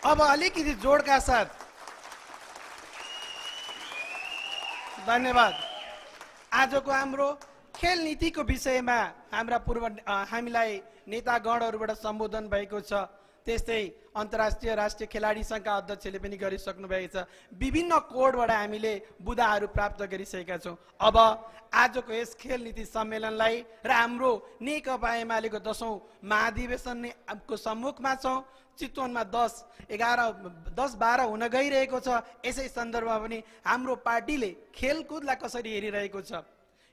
अब अलिकति जोडका साथ धन्यवाद। आजको हाम्रो खेल नीतिको विषयमा हाम्रा हामीलाई नेतागणहरूबाट सम्बोधन भएको छ। त्यस्तै अन्तर्राष्ट्रिय राष्ट्रिय खेलाडी सङ्घका अध्यक्षले पनि गरिसक्नु भएको छ। विभिन्न कोडबाट हामीले बुदाहरू प्राप्त गरिसकेका छौँ। अब आजको यस खेल नीति सम्मेलनलाई र हाम्रो नेकपा एमालेको 10औं महाधिवेशनको सम्मुखमा छौँ। चितवनमा 10-12 हुन गइरहेको छ। यसै सन्दर्भमा पनि हाम्रो पार्टीले खेलकुदलाई कसरी हेरिरहेको छ,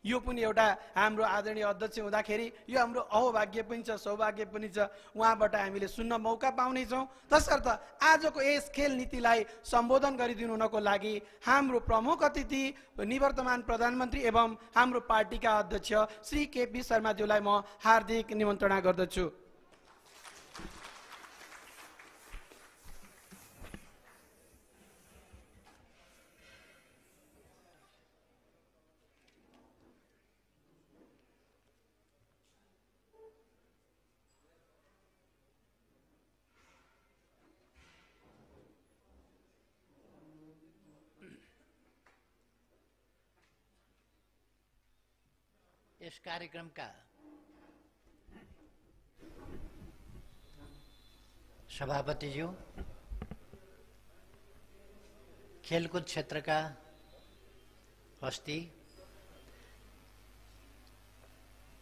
यो पनि एउटा हाम्रो आदरणीय अध्यक्ष हुँदाखेरि यो हाम्रो अहोभाग्य पनि छ, सौभाग्य पनि छ। उहाँबाट हामीले सुन्न मौका पाउनेछौँ। तसर्थ आजको यस खेल नीतिलाई सम्बोधन गरिदिनु हुनको लागि हाम्रो प्रमुख अतिथि निवर्तमान प्रधानमन्त्री एवं हाम्रो पार्टीका अध्यक्ष श्री केपी शर्माज्यूलाई म हार्दिक निमन्त्रणा गर्दछु। यस कार्यक्रमका सभापतिज्यू, खेलकुद क्षेत्रका हस्ती,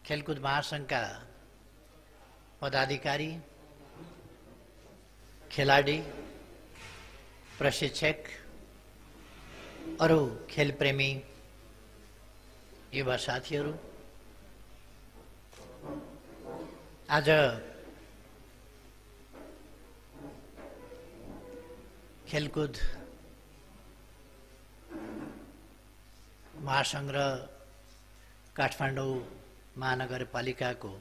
खेलकुद महासंघका पदाधिकारी, खेलाडी, प्रशिक्षक, अरू खेलप्रेमी युवा साथीहरू, आज खेलकुद महासंघ र काठमाडौँ महानगरपालिकाको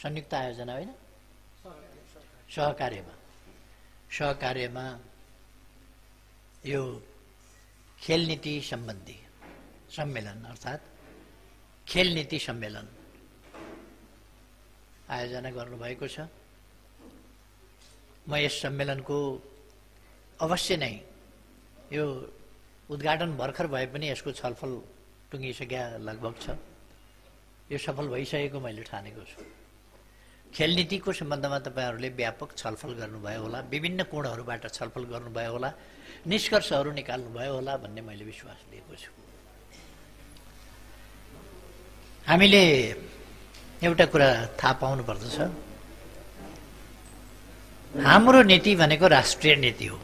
संयुक्त आयोजना होइन, सहकार्यमा यो खेल नीति सम्बन्धी सम्मेलन अर्थात् खेल नीति सम्मेलन आयोजना गर्नुभएको छ। म यस सम्मेलनको अवश्य नै यो उद्घाटन भर्खर भए पनि यसको छलफल टुङ्गिसक्या लगभग छ। यो सफल भइसकेको मैले ठानेको छु। खेल नीतिको सम्बन्धमा तपाईहरूले व्यापक छलफल गर्नुभयो होला, विभिन्न कोणहरूबाट छलफल गर्नुभयो होला, निष्कर्षहरू निकाल्नुभयो होला भन्ने मैले विश्वास लिएको छु। हामीले एउटा कुरा थाहा पाउनु पर्दछ, हाम्रो नीति भनेको राष्ट्रिय नीति हो।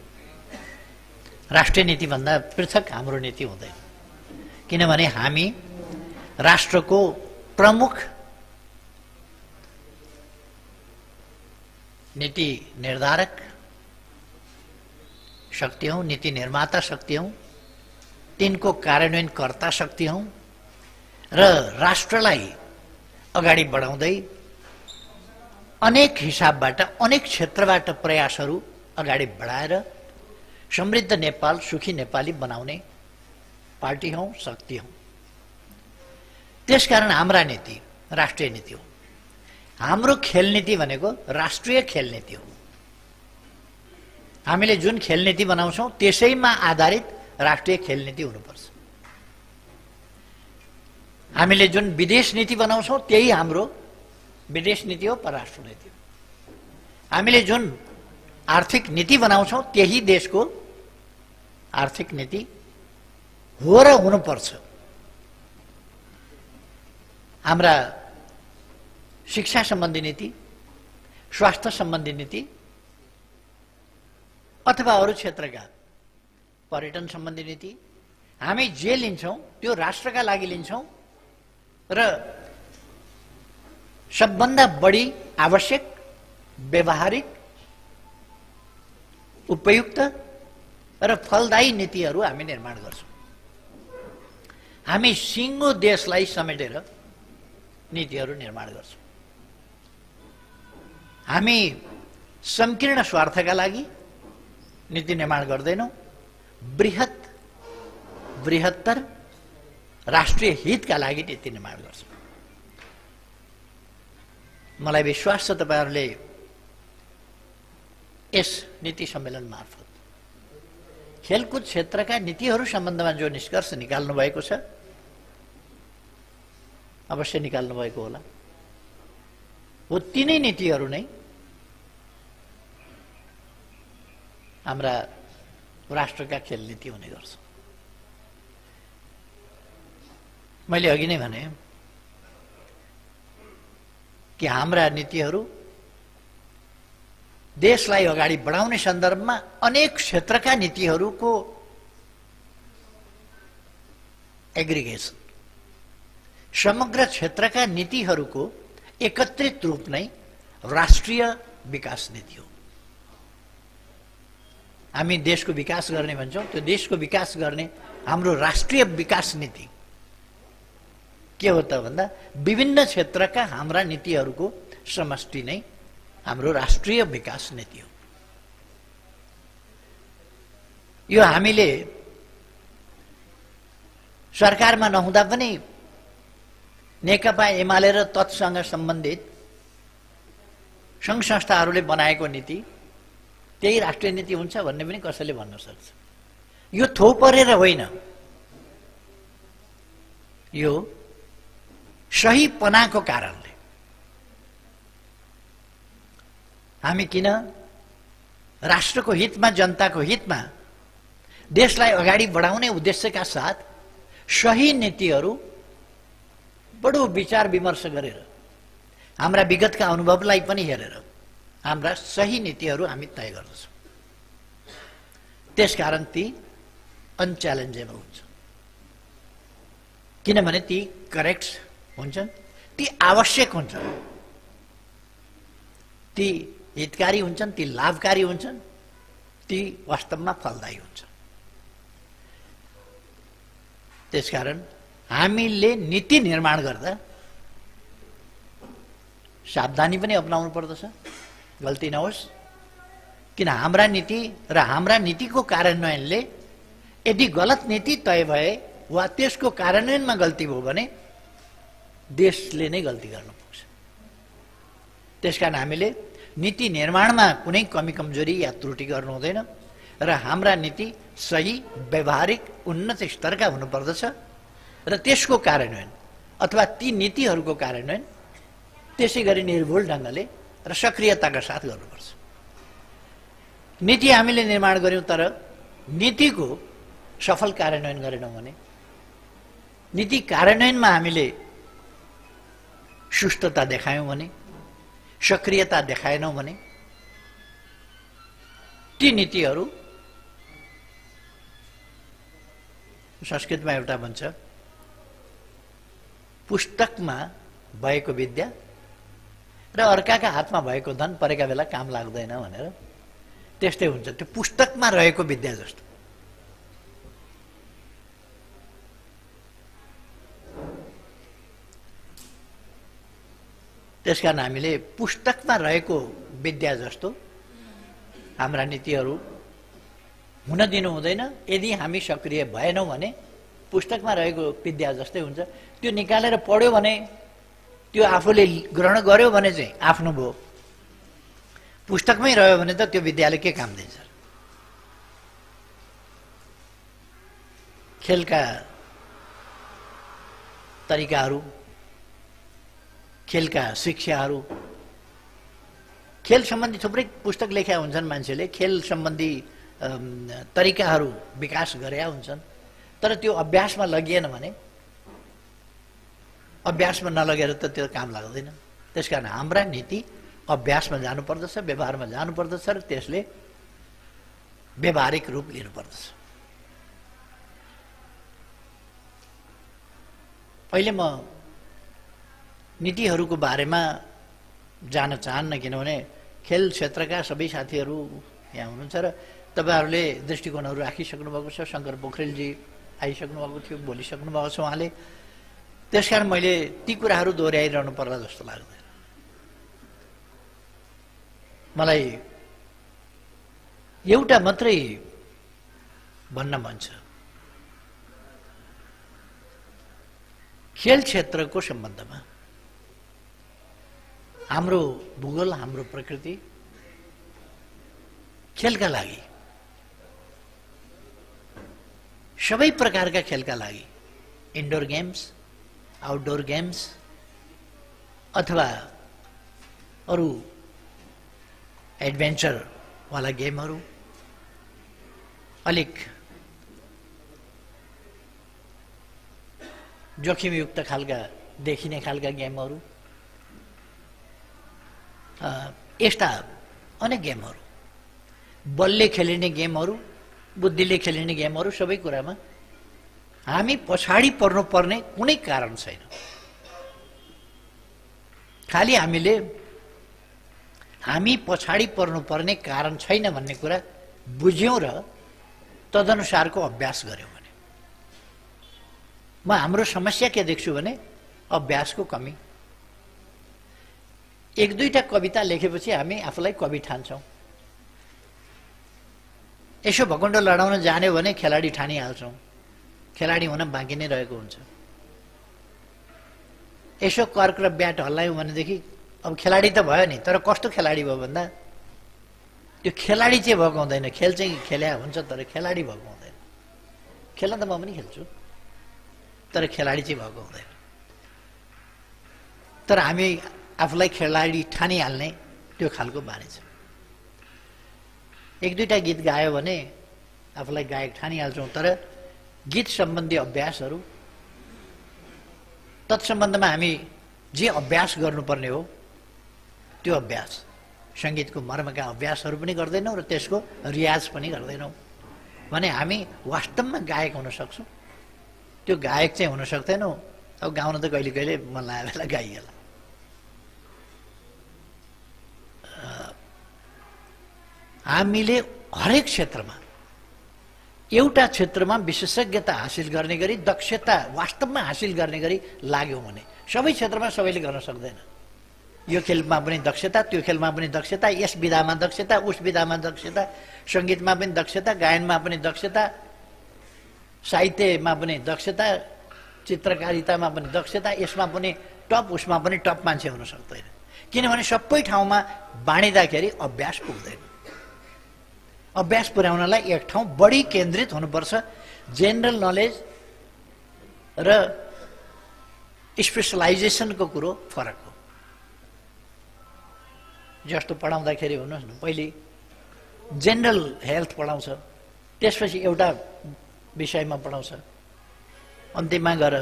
राष्ट्रिय नीति भन्दा पृथक हाम्रो नीति हुँदैन, किनभने हामी राष्ट्रको प्रमुख नीति निर्धारक शक्ति हौं, नीति निर्माता शक्ति हौं, तिनको कार्यान्वयनकर्ता शक्ति हौं र राष्ट्रलाई अगाडि बढाउँदै अनेक हिसाबबाट अनेक क्षेत्रबाट प्रयासहरू अगाडि बढाएर समृद्ध नेपाल, सुखी नेपाली बनाउने पार्टी हौं, शक्ति हौं। त्यसकारण हाम्रा नीति राष्ट्रिय नीति हो। हाम्रो खेल नीति भनेको राष्ट्रिय खेल नीति हो। हामीले जुन खेल नीति बनाउँछौं त्यसैमा आधारित राष्ट्रिय खेल नीति हुनुपर्छ। हामीले जुन विदेश नीति बनाउँछौं त्यही हाम्रो विदेश नीति हो, परराष्ट्र नीति हो। हामीले जुन आर्थिक नीति बनाउँछौं त्यही देशको आर्थिक नीति हो र हुनुपर्छ। हाम्रा शिक्षा सम्बन्धी नीति, स्वास्थ्य सम्बन्धी नीति अथवा अरू क्षेत्रका पर्यटन सम्बन्धी नीति हामी जे लिन्छौं त्यो राष्ट्रका लागि लिन्छौं र सबभन्दा बढी आवश्यक, व्यवहारिक, उपयुक्त र फलदायी नीतिहरू हामी निर्माण गर्छौं। हामी सिङ्गो देशलाई समेटेर नीतिहरू निर्माण गर्छौं। हामी संकीर्ण स्वार्थका लागि नीति निर्माण गर्दैनौं, बृहत्तर राष्ट्रिय हितका लागि नीति निर्माण गर्छौं। मलाई विश्वास छ तपाईहरूले यस नीति सम्मेलन मार्फत खेलकुद क्षेत्रका नीतिहरू सम्बन्धमा जो निष्कर्ष निकाल्नु भएको छ अवश्य निकाल्नु भएको होला। हो तीनै नीतिहरू नै हाम्रा राष्ट्रका खेल नीति हुने गर्छ। मैले अघि नै भने कि हाम्रा नीतिहरू देशलाई अगाडि बढाउने सन्दर्भमा अनेक क्षेत्रका नीतिहरूको एग्रिगेसन, समग्र क्षेत्रका नीतिहरूको एकत्रित रूप नै राष्ट्रिय विकास नीति हो। हामी देशको विकास गर्ने भन्छौँ, त्यो देशको विकास गर्ने हाम्रो राष्ट्रिय विकास नीति के हो त भन्दा विभिन्न क्षेत्रका हाम्रा नीतिहरूको समष्टि नै हाम्रो राष्ट्रिय विकास नीति हो। यो हामीले सरकारमा नहुँदा पनि नेकपा एमाले र तत्सँग सम्बन्धित सङ्घ संस्थाहरूले बनाएको नीति त्यही राष्ट्रिय नीति हुन्छ भन्ने पनि कसैले भन्न सक्छ। यो थोपरेर होइन, यो सही पनाको कारणले हामी किन राष्ट्रको हितमा, जनताको हितमा, देशलाई अगाडि बढाउने उद्देश्यका साथ सही नीतिहरू बडो विचार विमर्श गरेर हाम्रा विगतका अनुभवलाई पनि हेरेर हाम्रा सही नीतिहरू हामी तय गर्दछौँ। त्यसकारण ती अनच्यालेन्जेबल हुन्छ, किनभने ती करेक्ट हुन्छन्, ती आवश्यक हुन्छन्, ती हितकारी हुन्छन्, ती लाभकारी हुन्छन्, ती वास्तवमा फलदायी हुन्छन्। त्यसकारण हामीले नीति निर्माण गर्दा सावधानी पनि अपनाउनु पर्दछ, गल्ती नहोस्। किन हाम्रा नीति र हाम्रा नीतिको कार्यान्वयनले यदि गलत नीति तय भए वा त्यसको कार्यान्वयनमा गल्ती भयो भने देशले नै गल्ती गर्न पुग्छ। त्यसकारण हामीले नीति निर्माणमा कुनै कमी कमजोरी या त्रुटि गर्नु हुँदैन र हाम्रा नीति सही, व्यावहारिक, उन्नत स्तरका हुनुपर्दछ र त्यसको कार्यान्वयन अथवा ती नीतिहरूको कार्यान्वयन त्यसै गरी निर्भुल ढङ्गले र सक्रियताका साथ गर्नुपर्छ। नीति हामीले निर्माण गर्यौँ तर नीतिको सफल कार्यान्वयन गरेनौँ भने, नीति कार्यान्वयनमा हामीले सुस्तता देखायौँ भने, सक्रियता देखाएनौँ भने ती नीतिहरू, संस्कृतमा एउटा भन्छ पुस्तकमा भएको विद्या र अर्काका हातमा भएको धन परेका बेला काम लाग्दैन भनेर, त्यस्तै हुन्छ। त्यो पुस्तकमा रहेको विद्या जस्तो त्यसकारण हामीले पुस्तकमा रहेको विद्या जस्तो हाम्रा नीतिहरू हुन दिनु हुँदैन। यदि हामी सक्रिय भएनौँ भने पुस्तकमा रहेको विद्या जस्तै हुन्छ। त्यो निकालेर पढ्यो भने, त्यो आफूले ग्रहण गर्यो भने चाहिँ आफ्नो भयो, पुस्तकमै रह्यो भने त त्यो विद्याले के काम दिन्छ। खेलका तरिकाहरू, खेलका शिक्षाहरू, खेल सम्बन्धी थुप्रै पुस्तक लेखेका हुन्छन् मान्छेले, खेल सम्बन्धी तरिकाहरू विकास गरेका हुन्छन्, तर त्यो अभ्यासमा लगिएन भने, अभ्यासमा नलगेर त त्यो काम लाग्दैन। त्यसकारण हाम्रा नीति अभ्यासमा जानुपर्दछ, व्यवहारमा जानुपर्दछ र त्यसले व्यवहारिक रूप लिनुपर्दछ। अहिले म नीतिहरूको बारेमा जान चाहन्न, किनभने खेल क्षेत्रका सबै साथीहरू यहाँ हुनुहुन्छ र तपाईँहरूले दृष्टिकोणहरू राखिसक्नु भएको छ। शङ्कर पोखरेलजी आइसक्नु भएको थियो, बोलिसक्नु भएको छ उहाँले। त्यसकारण मैले ती कुराहरू दोहोऱ्याइरहनु पर्ला जस्तो लाग्दैन। मलाई एउटा मात्रै भन्न मन छ, खेल क्षेत्रको सम्बन्धमा हाम्रो भूगोल, हाम्रो प्रकृति खेलका लागि, सबै प्रकारका खेलका लागि, इन्डोर गेम्स, आउटडोर गेम्स अथवा अरू एडभेन्चरवाला गेमहरू, अलिक जोखिमयुक्त खालका देखिने खालका गेमहरू, यस्ता अनेक गेमहरू, बलले खेलिने गेमहरू, बुद्धिले खेलिने गेमहरू, सबै कुरामा हामी पछाडि पर्नुपर्ने कुनै कारण छैन। खालि हामी पछाडि पर्नुपर्ने कारण छैन भन्ने कुरा बुझ्यौँ र तदनुसारको अभ्यास गर्यौँ भने, म हाम्रो समस्या के देख्छु भने अभ्यासको कमी। एक दुईटा कविता लेखेपछि हामी आफूलाई कवि ठान्छौँ। यसो भकुण्ड लडाउन जान्यो भने खेलाडी ठानिहाल्छौँ, खेलाडी हुन बाँकी नै रहेको हुन्छ। यसो कर्क र ब्याट हल्लायौँ भनेदेखि अब खेलाडी त भयो नि, तर कस्तो खेलाडी भयो भन्दा त्यो खेलाडी चाहिँ भएको हुँदैन, खेल चाहिँ खेल्या हुन्छ तर खेलाडी भएको हुँदैन। खेल्न त म पनि खेल्छु तर खेलाडी चाहिँ भएको हुँदैन। तर हामी आफूलाई खेलाडी ठानिहाल्ने त्यो खालको बानी छ। एक दुईटा गीत गायो भने आफूलाई गायक ठानिहाल्छौँ, तर गीत सम्बन्धी अभ्यासहरू, तत्सम्बन्धमा हामी जे अभ्यास गर्नुपर्ने हो त्यो अभ्यास, सङ्गीतको मर्मका अभ्यासहरू पनि गर्दैनौँ र त्यसको रियाज पनि गर्दैनौँ भने हामी वास्तवमा गायक हुन सक्छौँ। त्यो गायक चाहिँ हुन सक्दैनौँ। अब गाउन त कहिले कहिले मन लागेको बेला गाइएला। हामीले हरेक क्षेत्रमा एउटा क्षेत्रमा विशेषज्ञता हासिल गर्ने गरी, दक्षता वास्तवमा हासिल गर्ने गरी लाग्यौँ भने सबै क्षेत्रमा सबैले गर्न सक्दैन। यो खेलमा पनि दक्षता, त्यो खेलमा पनि दक्षता, यस विधामा दक्षता, उस विधामा दक्षता, सङ्गीतमा पनि दक्षता, गायनमा पनि दक्षता, साहित्यमा पनि दक्षता, चित्रकारितामा पनि दक्षता, यसमा पनि टप, उसमा पनि टप मान्छे हुन सक्दैन। किनभने सबै ठाउँमा बाँडिँदाखेरि अभ्यास पुग्दैन। अभ्यास पुर्याउनलाई एक ठाउँ बढी केन्द्रित हुनुपर्छ। जेनरल नलेज र स्पेसलाइजेसनको कुरो फरक हो। जस्तो पढाउँदाखेरि हुनुहोस् न, पहिले जेनरल हेल्थ पढाउँछ, त्यसपछि एउटा विषयमा पढाउँछ, अन्तिममा गएर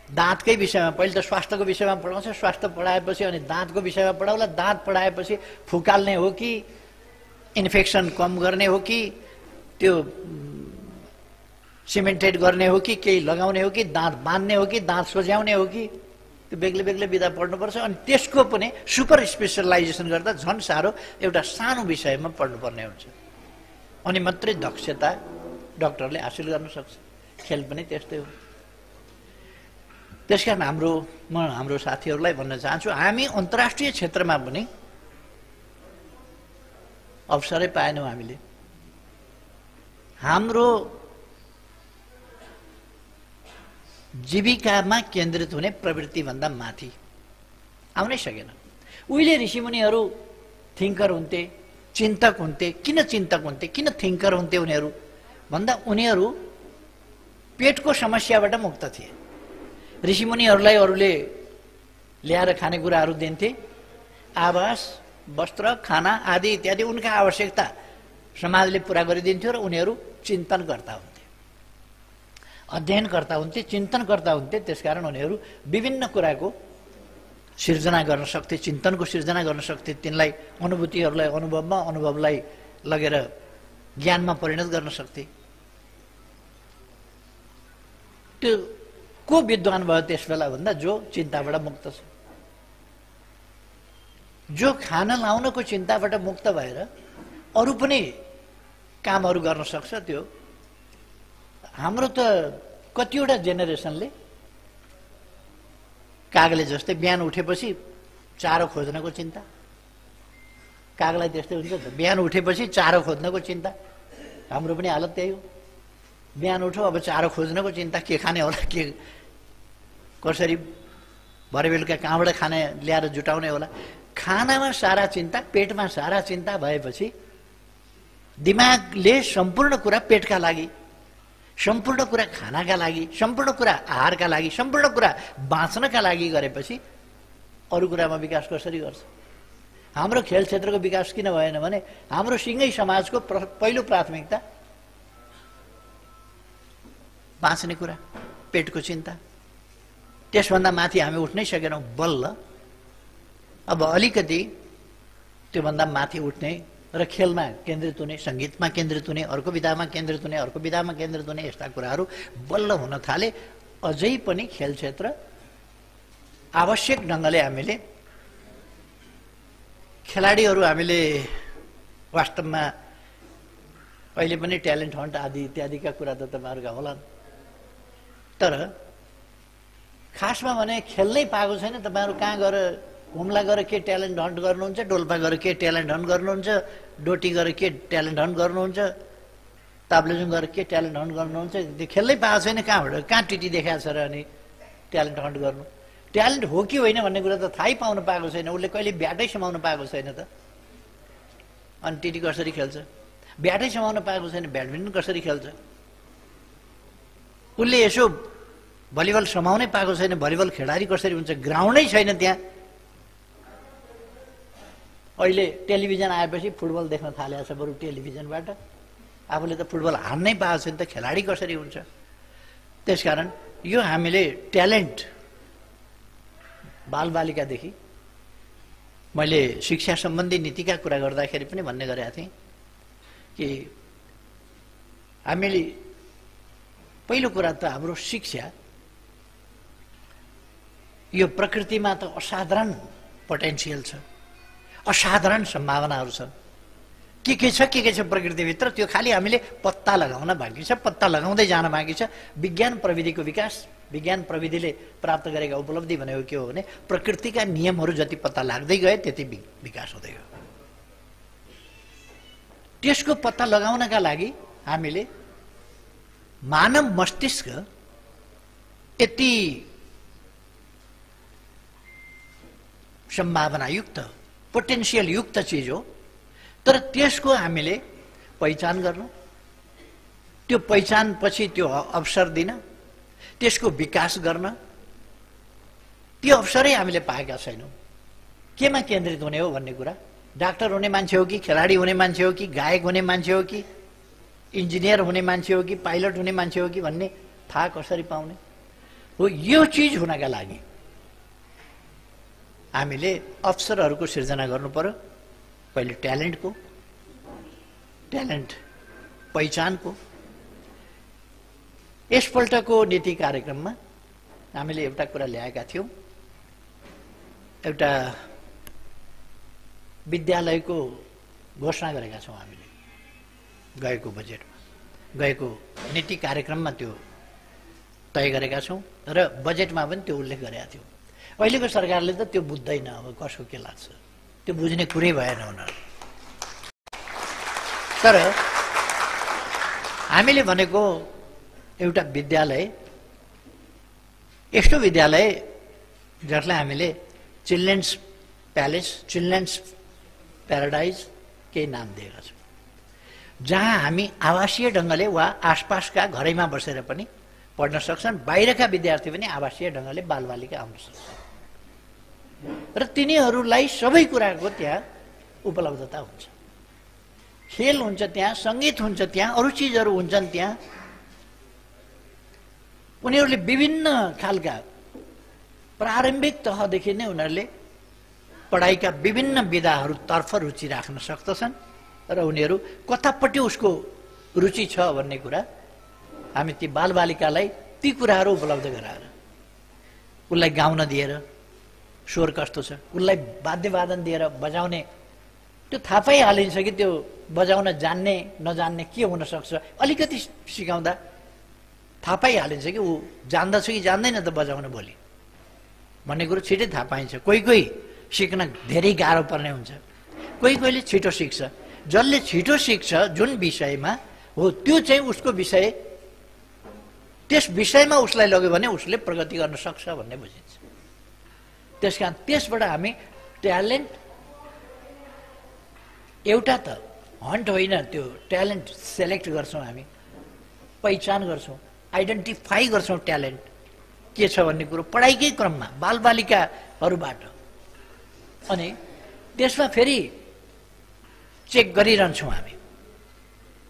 दाँतकै विषयमा, पहिले त स्वास्थ्यको विषयमा पढाउँछ, स्वास्थ्य पढाएपछि अनि दाँतको विषयमा पढाउला, दाँत पढाएपछि फुकाल्ने हो कि इन्फेक्सन कम गर्ने हो कि त्यो सिमेन्टेड गर्ने हो कि केही लगाउने हो कि दाँत बाँध्ने हो कि दाँत सोझ्याउने हो कि, त्यो बेग्लै बेग्लै विधा पढ्नुपर्छ। अनि त्यसको पनि सुपर स्पेसलाइजेसन गर्दा झन् साह्रो एउटा सानो विषयमा पढ्नुपर्ने हुन्छ। अनि मात्रै दक्षता डाक्टरले हासिल गर्न सक्छ। खेल पनि त्यस्तै हो। त्यसकारण म हाम्रो साथीहरूलाई भन्न चाहन्छु, हामी अन्तर्राष्ट्रिय क्षेत्रमा पनि अवसरै पाएनौँ। हामीले हाम्रो जीविकामा केन्द्रित हुने प्रवृत्तिभन्दा माथि आउनै सकेन। उहिले ऋषिमुनिहरू थिङ्कर हुन्थे, चिन्तक हुन्थे। किन चिन्तक हुन्थे, किन थिङ्कर हुन्थे उनीहरू भन्दा उनीहरू पेटको समस्याबाट मुक्त थिए। ऋषिमुनिहरूलाई अरूले ल्याएर खानेकुराहरू दिन्थे, आवास, वस्त्र, खाना आदि इत्यादि उनका आवश्यकता समाजले पुरा गरिदिन्थ्यो र उनीहरू चिन्तनकर्ता हुन्थे, अध्ययनकर्ता हुन्थे, चिन्तनकर्ता हुन्थे। त्यसकारण उनीहरू विभिन्न कुराको सिर्जना गर्न सक्थे, चिन्तनको सिर्जना गर्न सक्थे। तिनलाई अनुभूतिहरूलाई अनुभवमा, अनुभवलाई लगेर ज्ञानमा परिणत गर्न सक्थे। त्यो को विद्वान भयो त्यस बेला भन्दा जो चिन्ताबाट मुक्त छ, जो खाना लाउनको चिन्ताबाट मुक्त भएर अरू पनि कामहरू गर्न सक्छ। त्यो हाम्रो त कतिवटा जेनेरेसनले कागले जस्तै बिहान उठेपछि चारो खोज्नको चिन्ता, कागलाई त्यस्तै हुन्छ त, बिहान उठेपछि चारो खोज्नको चिन्ता। हाम्रो पनि हालत त्यही हो। बिहान उठो, अब चारो खोज्नको चिन्ता, के खाने होला, के कसरी भरे बेलुका कहाँबाट खाने ल्याएर जुटाउने होला। खानामा सारा चिन्ता, पेटमा सारा चिन्ता भएपछि दिमागले सम्पूर्ण कुरा पेटका लागि, सम्पूर्ण कुरा खानाका लागि, सम्पूर्ण कुरा आहारका लागि, सम्पूर्ण कुरा बाँच्नका लागि गरेपछि अरू कुरामा विकास कसरी गर्छ? हाम्रो खेल क्षेत्रको विकास किन भएन भने हाम्रो सिँगै समाजको पहिलो प्राथमिकता बाँच्ने कुरा, पेटको चिन्ता। त्यसभन्दा माथि हामी उठ्नै सकेनौँ बल्ल। अब अलिकति त्योभन्दा माथि उठ्ने र खेलमा केन्द्रित हुने, सङ्गीतमा केन्द्रित हुने, अर्को विधामा केन्द्रित हुने, अर्को विधामा केन्द्रित हुने, यस्ता कुराहरू बल्ल हुन थाले। अझै पनि खेल क्षेत्र आवश्यक ढङ्गले हामीले खेलाडीहरू हामीले वास्तवमा अहिले पनि ट्यालेन्ट हन्ट आदि इत्यादिका कुरा त तपाईँहरूका होलान्, तर खासमा भने खेल्नै पाएको छैन। तपाईँहरू कहाँ गएर, हुम्ला गएर के ट्यालेन्ट हन्ट गर्नुहुन्छ, डोल्पा गएर के ट्यालेन्ट हन्ट गर्नुहुन्छ, डोटी गएर के ट्यालेन्ट हन्ट गर्नुहुन्छ, ताप्लेजुङ गएर के ट्यालेन्ट हन्ट गर्नुहुन्छ? त्यो खेल्नै पाएको छैन। कहाँ टिटी देखाएको छ र अनि ट्यालेन्ट हन्ट गर्नु? ट्यालेन्ट हो कि होइन भन्ने कुरा त थाहै पाउन पाएको छैन। उसले कहिले ब्याटै समाउन पाएको छैन त, अनि टिटी कसरी खेल्छ? ब्याटै समाउन पाएको छैन, ब्याडमिन्टन कसरी खेल्छ? उसले यसो भलिबल समाउनै पाएको छैन, भलिबल खेलाडी कसरी हुन्छ? ग्राउन्डै छैन त्यहाँ। अहिले टेलिभिजन आएपछि फुटबल देख्न थालेको छ बरु टेलिभिजनबाट। आफूले त फुटबल हान्नै पाएको छैन त खेलाडी कसरी हुन्छ? त्यसकारण यो हामीले ट्यालेन्ट बालबालिकादेखि, मैले शिक्षा सम्बन्धी नीतिका कुरा गर्दाखेरि पनि भन्ने गरेका थिएँ कि हामीले पहिलो कुरा त हाम्रो शिक्षा यो प्रकृतिमा त असाधारण पोटेन्सियल छ, असाधारण सम्भावनाहरू छ। के छ प्रकृतिभित्र, त्यो खालि हामीले पत्ता लगाउन बाँकी छ, पत्ता लगाउँदै जान बाँकी छ। विज्ञान प्रविधिको विकास, विज्ञान प्रविधिले प्राप्त गरेका उपलब्धि भनेको के हो भने प्रकृतिका नियमहरू जति पत्ता लाग्दै गए त्यति विकास हुँदै गयो। त्यसको पत्ता लगाउनका लागि हामीले मानव मस्तिष्क यति सम्भावनायुक्त, पोटेन्सियल युक्त चिज हो, तर त्यसको हामीले पहिचान गर्नु, त्यो पहिचानपछि त्यो अवसर दिन, त्यसको विकास गर्न, त्यो अवसरै हामीले पाएका छैनौँ। केमा केन्द्रित हुने हो भन्ने कुरा, डाक्टर हुने मान्छे हो कि, खेलाडी हुने मान्छे हो कि, गायक हुने मान्छे हो कि, इन्जिनियर हुने मान्छे हो कि, पाइलट हुने मान्छे हो कि भन्ने थाहा कसरी पाउने हो? यो चिज हुनका लागि हामीले अवसरहरूको सिर्जना गर्नु पर्यो। पहिले ट्यालेन्टको, ट्यालेन्ट पहिचानको। यसपल्टको नीति कार्यक्रममा हामीले एउटा कुरा ल्याएका थियौँ, एउटा विद्यालयको घोषणा गरेका छौँ हामीले गएको बजेटमा, गएको नीति कार्यक्रममा त्यो तय गरेका छौँ र बजेटमा पनि त्यो उल्लेख गरेका थियौँ। अहिलेको सरकारले त त्यो बुझ्दैन, अब कसको के लाग्छ त्यो बुझ्ने कुरै भएन उनीहरू। तर हामीले भनेको एउटा विद्यालय, यस्तो विद्यालय जसलाई हामीले चिल्ड्रेन्स प्यालेस, चिल्ड्रेन्स प्याराडाइज केही नाम दिएका छौँ, जहाँ हामी आवासीय ढङ्गले वा आसपासका घरैमा बसेर पनि पढ्न सक्छन्, बाहिरका विद्यार्थी पनि आवासीय ढङ्गले बालबालिका आउन सक्छन् र तिनीहरूलाई सबै कुराको त्यहाँ उपलब्धता हुन्छ। खेल हुन्छ त्यहाँ, सङ्गीत हुन्छ त्यहाँ, अरू चिजहरू हुन्छन् त्यहाँ। उनीहरूले विभिन्न खालका प्रारम्भिक तहदेखि नै उनीहरूले पढाइका विभिन्न विधाहरूतर्फ रुचि राख्न सक्दछन् र उनीहरू कतापट्टि उसको रुचि छ भन्ने कुरा हामी ती बालबालिकालाई ती कुराहरू उपलब्ध गराएर, उसलाई गाउन दिएर स्वर कस्तो छ, उसलाई वाद्यवादन दिएर बजाउने त्यो थाहा पाइहालिन्छ कि त्यो बजाउन जान्ने नजान्ने के हुनसक्छ। अलिकति सिकाउँदा थाहा पाइहालिन्छ कि ऊ जान्दछ कि जान्दैन त बजाउन भोलि भन्ने कुरो छिटै थाहा पाइन्छ। कोही कोही सिक्न धेरै गाह्रो पर्ने हुन्छ, कोही कोहीले छिटो सिक्छ। जसले छिटो सिक्छ जुन विषयमा हो त्यो चाहिँ उसको विषय, त्यस विषयमा उसलाई लग्यो भने उसले प्रगति गर्न सक्छ भन्ने बुझिन्छ। त्यसकारण त्यसबाट हामी ट्यालेन्ट एउटा त हन्ट होइन, त्यो ट्यालेन्ट सेलेक्ट गर्छौँ हामी, पहिचान गर्छौँ, आइडेन्टिफाई गर्छौँ ट्यालेन्ट के छ भन्ने कुरो पढाइकै क्रममा बालबालिकाहरूबाट। अनि त्यसमा फेरि चेक गरिरहन्छौँ हामी,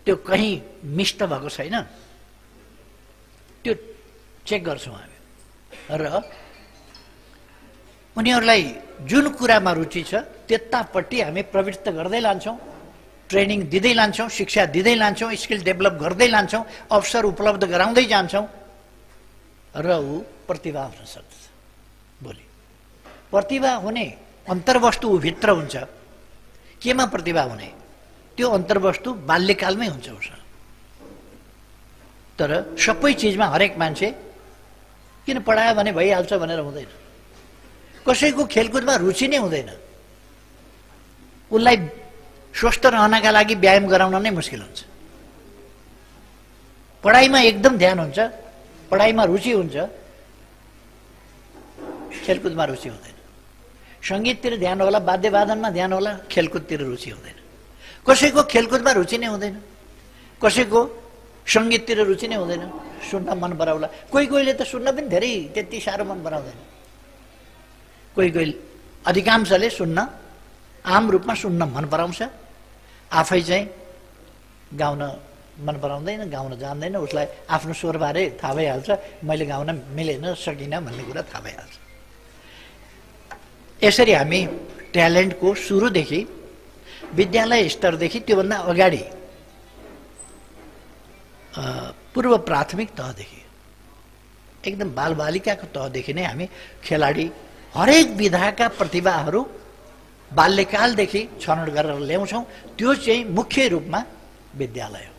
त्यो कहीँ मिस त भएको छैन, त्यो चेक गर्छौँ हामी। र उनीहरूलाई जुन कुरामा रुचि छ त्यतापट्टि हामी प्रवृत्त गर्दै लान्छौँ, ट्रेनिङ दिँदै लान्छौँ, शिक्षा दिँदै लान्छौँ, स्किल डेभलप गर्दै लान्छौँ, अवसर उपलब्ध गराउँदै जान्छौँ र ऊ प्रतिभा हुन सक्छ। भोलि प्रतिभा हुने अन्तर्वस्तु भित्र हुन्छ। केमा प्रतिभा हुने? त्यो अन्तर्वस्तु बाल्यकालमै हुन्छ उसँग। तर सबै चिजमा हरेक मान्छे किन पढायो भने भइहाल्छ भनेर हुँदैन। कसैको खेलकुदमा रुचि नै हुँदैन, उसलाई स्वस्थ रहनका लागि व्यायाम गराउन नै मुस्किल हुन्छ। पढाइमा एकदम ध्यान हुन्छ, पढाइमा रुचि हुन्छ, खेलकुदमा रुचि हुँदैन। सङ्गीततिर ध्यान होला, वाद्यवादनमा ध्यान होला, खेलकुदतिर रुचि हुँदैन। कसैको खेलकुदमा रुचि नै हुँदैन, कसैको सङ्गीततिर रुचि नै हुँदैन, सुन्न मन पराउला। कोही कोहीले त सुन्न पनि धेरै त्यति साह्रो मन पराउँदैन। कोही कोही अधिकांशले सुन्न, आम रूपमा सुन्न मन पराउँछ, आफै चाहिँ गाउन मन पराउँदैन, गाउन जान्दैन, उसलाई आफ्नो स्वरबारे थाहा भइहाल्छ, मैले गाउन मिलेन, सकिनँ भन्ने कुरा थाहा भइहाल्छ। यसरी हामी ट्यालेन्टको सुरुदेखि विद्यालय स्तरदेखि त्योभन्दा अगाडि पूर्व प्राथमिक तहदेखि एकदम बालबालिकाको तहदेखि नै हामी खेलाडी हरेक विधाका प्रतिभाहरू बाल्यकालदेखि छनौट गरेर ल्याउँछौँ। त्यो चाहिँ मुख्य रूपमा विद्यालय हो।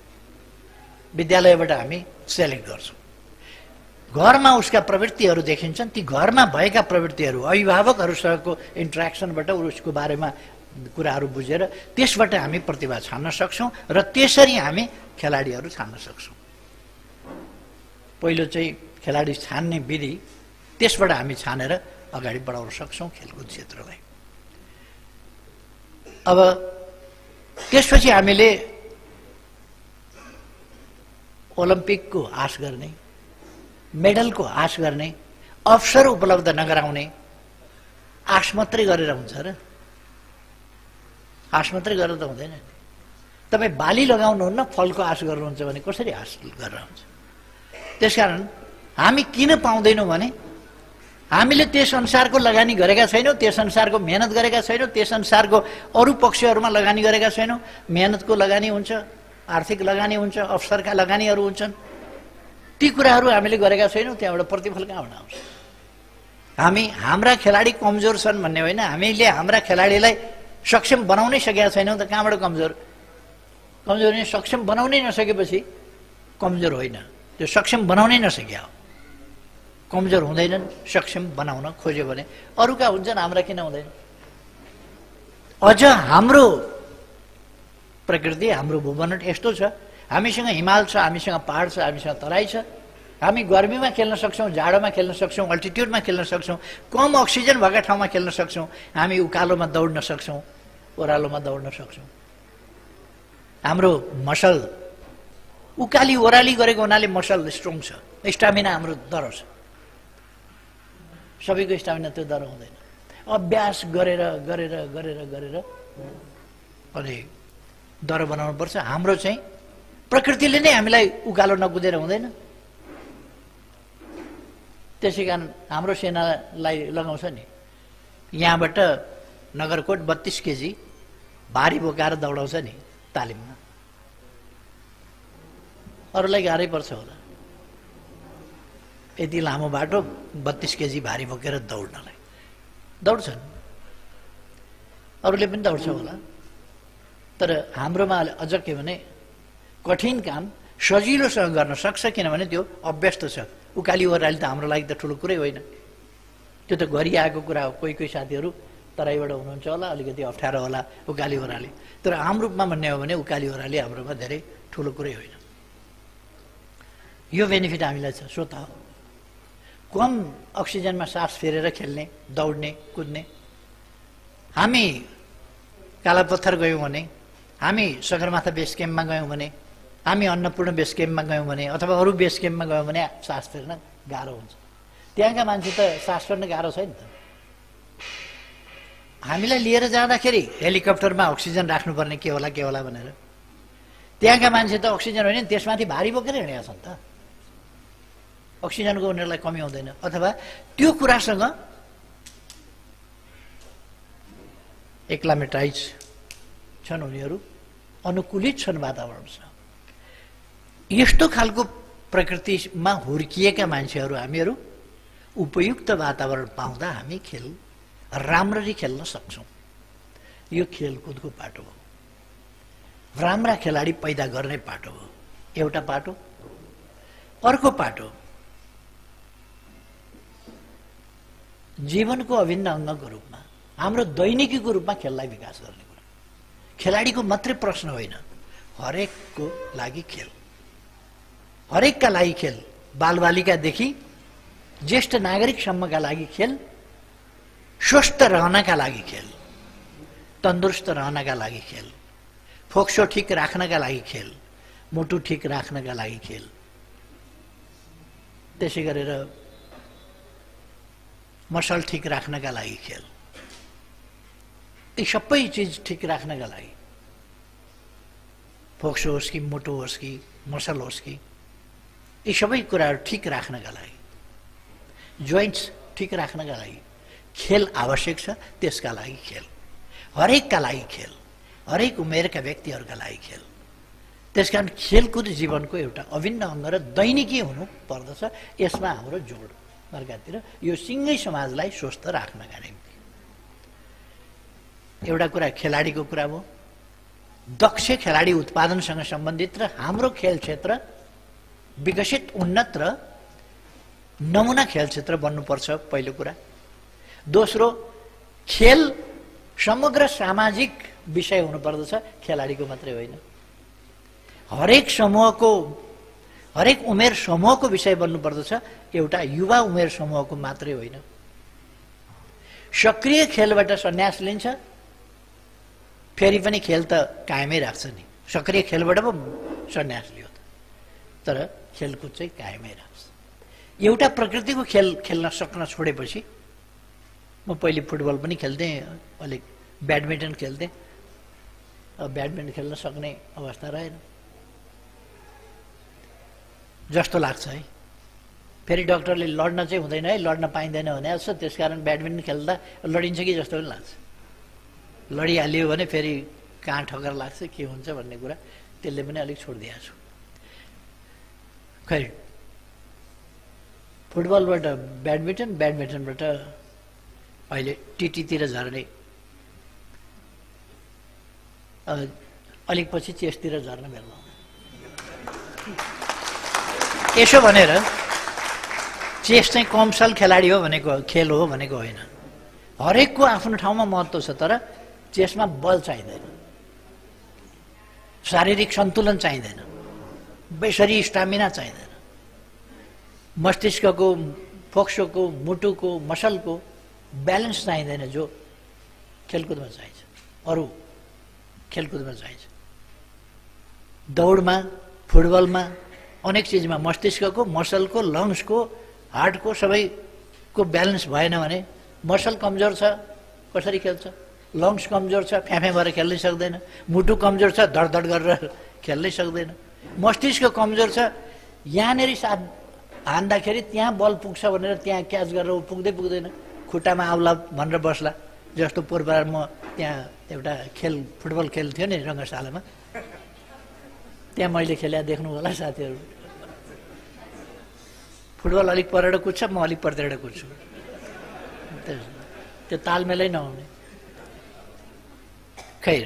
विद्यालयबाट हामी सेलेक्ट गर्छौँ। घरमा उसका प्रवृत्तिहरू देखिन्छन्, ती घरमा भएका प्रवृत्तिहरू अभिभावकहरूसँगको इन्ट्रेक्सनबाट उसको बारेमा कुराहरू बुझेर त्यसबाट हामी प्रतिभा छान्न सक्छौँ र त्यसरी हामी खेलाडीहरू छान्न सक्छौँ। पहिलो चाहिँ खेलाडी छान्ने विधि, त्यसबाट हामी छानेर अगाडि बढाउन सक्छौँ खेलकुद क्षेत्रलाई। अब त्यसपछि हामीले ओलम्पिकको आश गर्ने, मेडलको आश गर्ने, अवसर उपलब्ध नगराउने आश मात्रै गरेर हुन्छ र? आश मात्रै गरेर त हुँदैन। तपाईँ बाली लगाउनुहुन्न, फलको आश गर्नुहुन्छ भने कसरी आश गरेर हुन्छ? त्यसकारण हामी किन पाउँदैनौँ भने हामीले त्यस अनुसारको लगानी गरेका छैनौँ, त्यस अनुसारको मेहनत गरेका छैनौँ, त्यस अनुसारको अरू पक्षहरूमा लगानी गरेका छैनौँ। मेहनतको लगानी हुन्छ, आर्थिक लगानी हुन्छ, अवसरका लगानीहरू हुन्छन्, ती कुराहरू हामीले गरेका छैनौँ। त्यहाँबाट प्रतिफल कहाँबाट आउँछ? हामी हाम्रा खेलाडी कमजोर छन् भन्ने होइन, हामीले हाम्रा खेलाडीलाई सक्षम बनाउनै सकेका छैनौँ। त कहाँबाट कमजोर? कमजोर नै सक्षम बनाउनै नसकेपछि कमजोर होइन, त्यो सक्षम बनाउनै नसक्या हो। कमजोर हुँदैनन्, सक्षम बनाउन खोज्यो भने। अरूका हुन्छन्, हाम्रा किन हुँदैन? अझ हाम्रो प्रकृति, हाम्रो भूबनट यस्तो छ, हामीसँग हिमाल छ, हामीसँग पहाड छ, हामीसँग तराई छ। हामी गर्मीमा खेल्न सक्छौँ, जाडोमा खेल्न सक्छौँ, अल्टिट्युडमा खेल्न सक्छौँ, कम अक्सिजन भएका ठाउँमा खेल्न सक्छौँ, हामी उकालोमा दौड्न सक्छौँ, ओह्रालोमा दौड्न सक्छौँ। हाम्रो मसल उकाली ओह्राली गरेको हुनाले मसल स्ट्रङ छ, स्टामिना हाम्रो दह्रो छ। सबैको स्टामिना त्यो दह्रो हुँदैन। अभ्यास गरेर गरेर गरेर गरेर अनि दह्रो बनाउनुपर्छ। हाम्रो चाहिँ प्रकृतिले नै हामीलाई उकालो नकुदेर हुँदैन। त्यसै कारण हाम्रो सेनालाई लगाउँछ नि, यहाँबाट नगरकोट 32 केजी भारी बोकाएर दौडाउँछ नि तालिममा। अरूलाई गाह्रै पर्छ होला यति लामो बाटो 32 केजी भारी बोकेर दौड्नलाई। दौड्छन्, अरूले पनि दौड्छ होला। तर हाम्रोमा अझ के भने कठिन काम सजिलोसँग गर्न सक्छ, किनभने त्यो अभ्यस्त छ। उकाली ओह्राली त हाम्रो लागि त ठुलो कुरै होइन, त्यो त गरिआएको कुरा हो। कोही कोही साथीहरू तराईबाट हुनुहुन्छ होला, अलिकति अप्ठ्यारो होला उकाली ओह्राली, तर आम रूपमा भन्ने हो भने उकाली ओह्राली हाम्रोमा धेरै ठुलो कुरै होइन। यो बेनिफिट हामीलाई छ। स्वतः कम अक्सिजनमा सास फेरेर खेल्ने, दौड्ने, कुद्ने। हामी कालापत्थर गयौँ भने हामी सगरमाथा बेस क्याम्पमा गयौँ भने, हामी अन्नपूर्ण बेस क्याम्पमा गयौँ भने अथवा अरू बेस क्याम्पमा गयौँ भने सास फेर्न गाह्रो हुन्छ। त्यहाँका मान्छे त सास फेर्न गाह्रो छैन त। हामीलाई लिएर जाँदाखेरि हेलिकप्टरमा अक्सिजन राख्नुपर्ने के होला भनेर, त्यहाँका मान्छे त अक्सिजन होइन त्यसमाथि भारी बोकेर हिँडेका छन् त। अक्सिजनको उनीहरूलाई कमी हुँदैन। अथवा त्यो कुरासँग एक्लामेटाइज छन् उनीहरू, अनुकूलित छन् वातावरणसँग। यस्तो खालको प्रकृतिमा हुर्किएका मान्छेहरू हामीहरू उपयुक्त वातावरण पाउँदा हामी खेल राम्ररी खेल्न सक्छौँ। यो खेलकुदको पाटो हो, राम्रा खेलाडी पैदा गर्ने पाटो हो। एउटा पाटो। अर्को पाटो जीवनको अभिन्न अङ्गको रूपमा, हाम्रो दैनिकीको रूपमा खेललाई विकास गर्ने कुरा। खेलाडीको मात्रै प्रश्न होइन, हरेकको लागि खेल, हरेकका लागि खेल। बालबालिकादेखि ज्येष्ठ नागरिकसम्मका लागि खेल, स्वस्थ रहनका लागि खेल, तन्दुरुस्त रहनका लागि खेल, फोक्सो ठिक राख्नका लागि खेल, मुटु ठिक राख्नका लागि खेल, त्यसै गरेर मसल ठिक राख्नका लागि खेल। यी सबै चिज ठिक राख्नका लागि, फोक्सो होस् कि मुटु होस् कि मसल होस् कि, यी सबै कुराहरू ठिक राख्नका लागि, जोइन्ट्स ठिक राख्नका लागि खेल आवश्यक छ। त्यसका लागि खेल, हरेकका लागि खेल, हरेक उमेरका व्यक्तिहरूका लागि खेल। त्यसकारण खेलकुद जीवनको एउटा अभिन्न अङ्ग र दैनिकी हुनु पर्दछ। यसमा हाम्रो जोड अर्कातिर यो सिँगै समाजलाई स्वस्थ राख्नका निम्ति। एउटा कुरा खेलाडीको कुरा हो। दक्ष खेलाडी उत्पादनसँग सम्बन्धित र हाम्रो खेल क्षेत्र विकसित, उन्नत र नमुना खेल क्षेत्र बन्नुपर्छ, पहिलो कुरा। दोस्रो, खेल समग्र सामाजिक विषय हुनुपर्दछ, खेलाडीको मात्रै होइन। हरेक समूहको, हरेक उमेर समूहको विषय बन्नुपर्दछ, एउटा युवा उमेर समूहको मात्रै होइन। सक्रिय खेलबाट सन्यास लिन्छ, फेरि पनि खेल त कायमै राख्छ नि। सक्रिय खेलबाट पो सन्यास लियो त, तर खेलकुद चाहिँ कायमै राख्छ। एउटा प्रकृतिको खेल खेल्न सक्न छोडेपछि, म पहिले फुटबल पनि खेल्थेँ, अलिक ब्याडमिन्टन खेल्थेँ। अब ब्याडमिन्टन खेल्न सक्ने अवस्था रहेन जस्तो लाग्छ है। फेरि डक्टरले लड्न चाहिँ हुँदैन है, लड्न पाइँदैन भने जस्तो, त्यसकारण ब्याडमिन्टन खेल्दा लडिन्छ कि जस्तो पनि लाग्छ। लडिहाल्यो भने फेरि कहाँ ठक्कर लाग्छ, के हुन्छ भन्ने कुरा, त्यसले पनि अलिक छोडिदिएको छु। खै फुटबलबाट ब्याडमिन्टन, ब्याडमिन्टनबाट अहिले टिटीतिर झर्ने, अलिक पछि चेसतिर झर्न बेला। यसो भनेर चेस चाहिँ कमसल खेलाडी हो भनेको, खेल हो भनेको होइन। हरेकको आफ्नो ठाउँमा महत्त्व छ, तर चेसमा बल चाहिँदैन, शारीरिक सन्तुलन चाहिँदैन, बेसरी स्टामिना चाहिँदैन, मस्तिष्कको, फोक्सोको, मुटुको, मसलको ब्यालेन्स चाहिँदैन, जो खेलकुदमा चाहिन्छ, अरू खेलकुदमा चाहिन्छ। दौडमा, फुटबलमा, अनेक चिजमा मस्तिष्कको, मसलको, लङ्सको, हार्टको सबैको ब्यालेन्स भएन भने मसल कमजोर छ, कसरी खेल्छ? लङ्स कमजोर छ, फ्याफे भएर खेल्नै सक्दैन। मुटु कमजोर छ, धडधड गरेर खेल्नै सक्दैन। मस्तिष्क कमजोर छ, यहाँनिर साथ हान्दाखेरि त्यहाँ बल पुग्छ भनेर त्यहाँ क्याच गरेर ऊ पुग्दैन, खुट्टामा आउला भनेर बस्ला। जस्तो पूर्वबार म त्यहाँ एउटा खेल, फुटबल खेल थियो नि रङ्गशालामा, त्यहाँ मैले खेले देख्नु होला साथीहरू। फुटबल अलिक परेर कुद्छ, म अलिक परतिर कुद्छु, त्यो तालमेलै नहुने। खैर,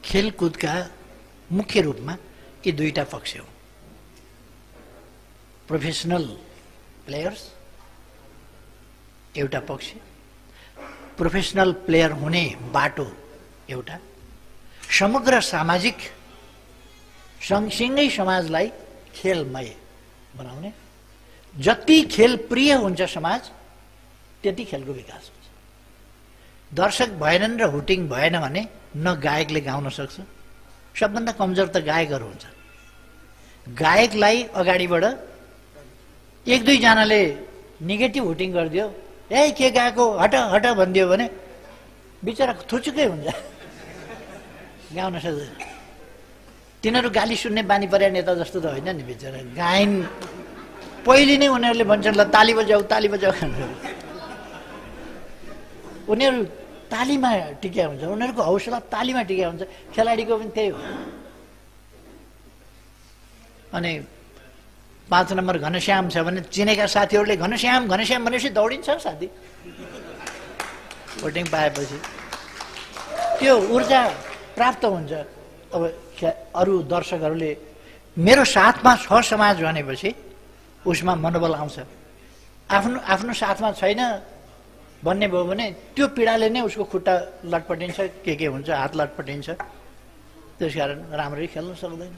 खेलकुदका मुख्य रूपमा यी दुईटा पक्ष हो। प्रोफेसनल प्लेयर्स एउटा पक्ष, प्रोफेसनल प्लेयर हुने बाटो एउटा, समग्र सामाजिक सँगसँगै समाजलाई खेलमय बनाउने। जति खेल प्रिय हुन्छ समाज, त्यति खेलको विकास हुन्छ। दर्शक भएनन् र हुटिङ भएन भने न गायकले गाउन सक्छ। सबभन्दा कमजोर त गायकहरू हुन्छ। गायकलाई अगाडिबाट एक दुईजनाले नेगेटिभ हुटिङ गरिदियो, ए के गाएको हट हट भनिदियो भने बिचरा थुचुकै हुन्छ, गाउन सक्दैन। तिनीहरू गाली सुन्ने बानी परे नेता जस्तो त होइन नि बिचरा। गायन पहिले नै उनीहरूले भन्छन् ल ताली बजाऊ ताली बजाऊ, उनीहरू तालीमा टिक्या हुन्छ, उनीहरूको हौसला तालीमा टिक्या हुन्छ। खेलाडीको पनि त्यही हो। अनि 5 नम्बर घनश्याम छ भने चिनेका साथीहरूले घनश्याम घनश्याम भनेपछि दौडिन्छ साथी। भोटिङ पाएपछि त्यो ऊर्जा प्राप्त हुन्छ। अब अरू दर्शकहरूले मेरो साथमा छ समाज भनेपछि उसमा मनोबल आउँछ। आफ्नो आफ्नो साथमा छैन भन्ने भयो भने त्यो पीडाले नै उसको खुट्टा लटपटिन्छ, के हुन्छ, हात लटपटिन्छ। त्यसकारण राम्ररी खेल्न सक्दैन।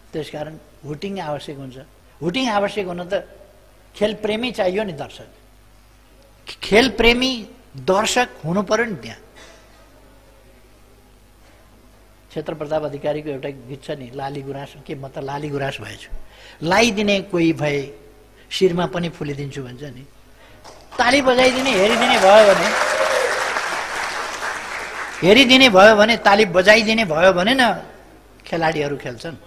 त्यसकारण हुटिङ आवश्यक हुन्छ। हुटिङ आवश्यक हुन त खेलप्रेमी चाहियो नि दर्शक। खेलप्रेमी दर्शक हुनु पर्यो नि त्यहाँ। क्षेत्र प्रताप अधिकारीको एउटा गीत छ नि, लाली गुराँस, के म त लाली गुराँस भएछु, लाइदिने कोही भए शिरमा पनि फुलिदिन्छु भन्छ नि। ताली बजाइदिने हेरिदिने भयो भने ताली बजाइदिने भयो भने न खेलाडीहरू खेल्छन्।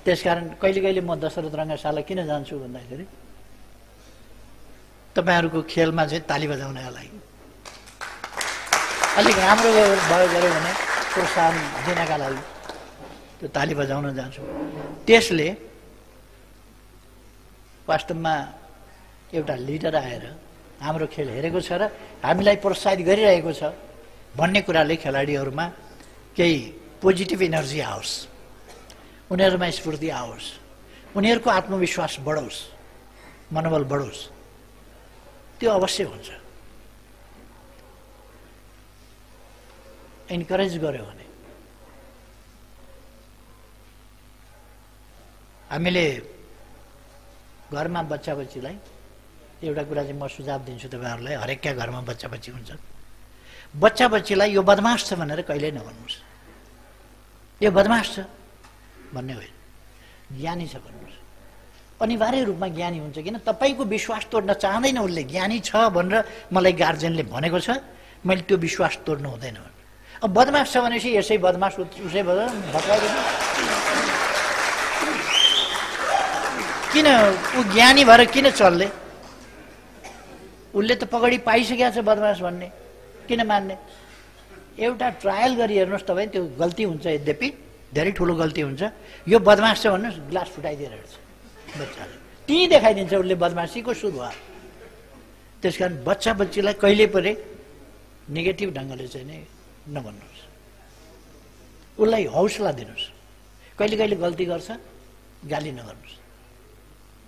त्यसकारण कहिले कहिले म दशरथ रङ्गशाला किन जान्छु भन्दाखेरि तपाईँहरूको खेलमा चाहिँ ताली बजाउनका लागि अलिक राम्रो भयो गऱ्यो भने प्रोत्साहन दिनका लागि त्यो ताली बजाउन जान्छु। त्यसले वास्तवमा एउटा लिडर आएर हाम्रो खेल हेरेको छ र हामीलाई प्रोत्साहित गरिरहेको छ भन्ने कुराले खेलाडीहरूमा केही पोजिटिभ एनर्जी आओस्, उनीहरूमा स्फूर्ति आओस्, उनीहरूको आत्मविश्वास बढोस्, मनोबल बढोस्। त्यो अवश्य हुन्छ। इन्करेज गर्यो भने। हामीले घरमा बच्चा बच्चीलाई एउटा कुरा चाहिँ म सुझाव दिन्छु तपाईँहरूलाई, हरेकका घरमा बच्चा बच्ची हुन्छ। बच्चा बच्चीलाई यो बदमास छ भनेर कहिल्यै नभन्नुहोस्। यो बदमास छ भन्ने होइन, ज्ञानी छ भन्नुहोस्। अनिवार्य रूपमा ज्ञानी हुन्छ, किन तपाईँको विश्वास तोड्न चाहँदैन उसले। ज्ञानी छ भनेर मलाई गार्जेनले भनेको छ, मैले त्यो विश्वास तोड्नु हुँदैन। अब बदमास छ भनेपछि यसै बदमास उसै भत्काइदिनु। किन ऊ ज्ञानी भएर किन चल्ले? उसले त पगडी पाइसकेको छ बदमास भन्ने, किन मान्ने? एउटा ट्रायल गरी हेर्नुहोस् तपाईँ, त्यो गल्ती हुन्छ, यद्यपि धेरै ठुलो गल्ती हुन्छ। यो बदमास छ भन्नुहोस्, ग्लास फुटाइदिएर हेर्छ बच्चाले, त्यहीँ देखाइदिन्छ उसले बदमासीको सुरुवात। त्यसकारण बच्चा बच्चीलाई कहिले पनि नेगेटिभ ढङ्गले चाहिँ नै नभन्नुहोस्, उसलाई हौसला दिनुहोस्। कहिले कहिले गल्ती गर्छ, गाली नगर्नुहोस्,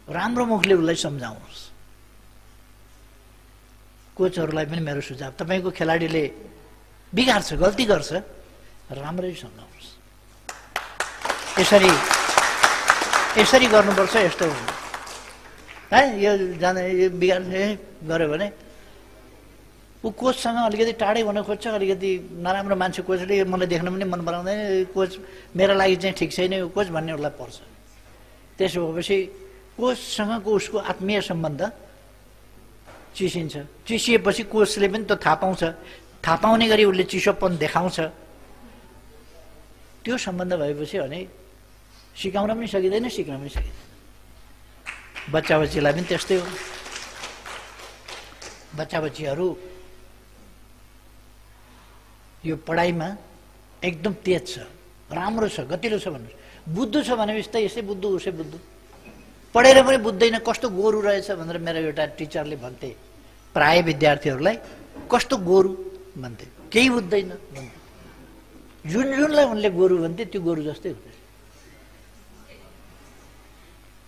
राम्रो मुखले उसलाई सम्झाउनुहोस्। कोचहरूलाई पनि मेरो सुझाव, तपाईँको खेलाडीले बिगार्छ, गल्ती गर्छ, राम्ररी सम्झाउनुहोस्। यसरी गर्नुपर्छ, यस्तो है यो जाने यो बिगार्छ गऱ्यो भने ऊ कोचसँग अलिकति टाढै हुन खोज्छ। अलिकति नराम्रो मान्छे कोचले मलाई देख्न पनि मन पराउँदैन, कोच मेरो लागि चाहिँ ठिक छैन यो कोच भन्ने उसलाई पर्छ। त्यसो भएपछि कोचसँगको उसको आत्मीय सम्बन्ध चिसिन्छ। चिसिएपछि कोचले पनि त थाहा पाउँछ, थाहा पाउने गरी उसले चिसोपन देखाउँछ। त्यो सम्बन्ध भएपछि अनि सिकाउन पनि सकिँदैन, सिक्न पनि सकिँदैन। बच्चा बच्चीलाई पनि त्यस्तै हो। बच्चा बच्चीहरू यो पढाइमा एकदम तेज छ, राम्रो छ, गतिलो छ भन्नुहोस्। बुद्धु छ भनेपछि त यसै बुद्धु उसै बुद्धु, पढेर पनि बुझ्दैन, कस्तो गोरु रहेछ भनेर मेरो एउटा टिचरले भन्थे प्राय विद्यार्थीहरूलाई, कस्तो गोरु भन्थे, केही बुझ्दैन भन्थे। जुनलाई उनले गोरु भन्थे त्यो गोरु जस्तै हुँदैन।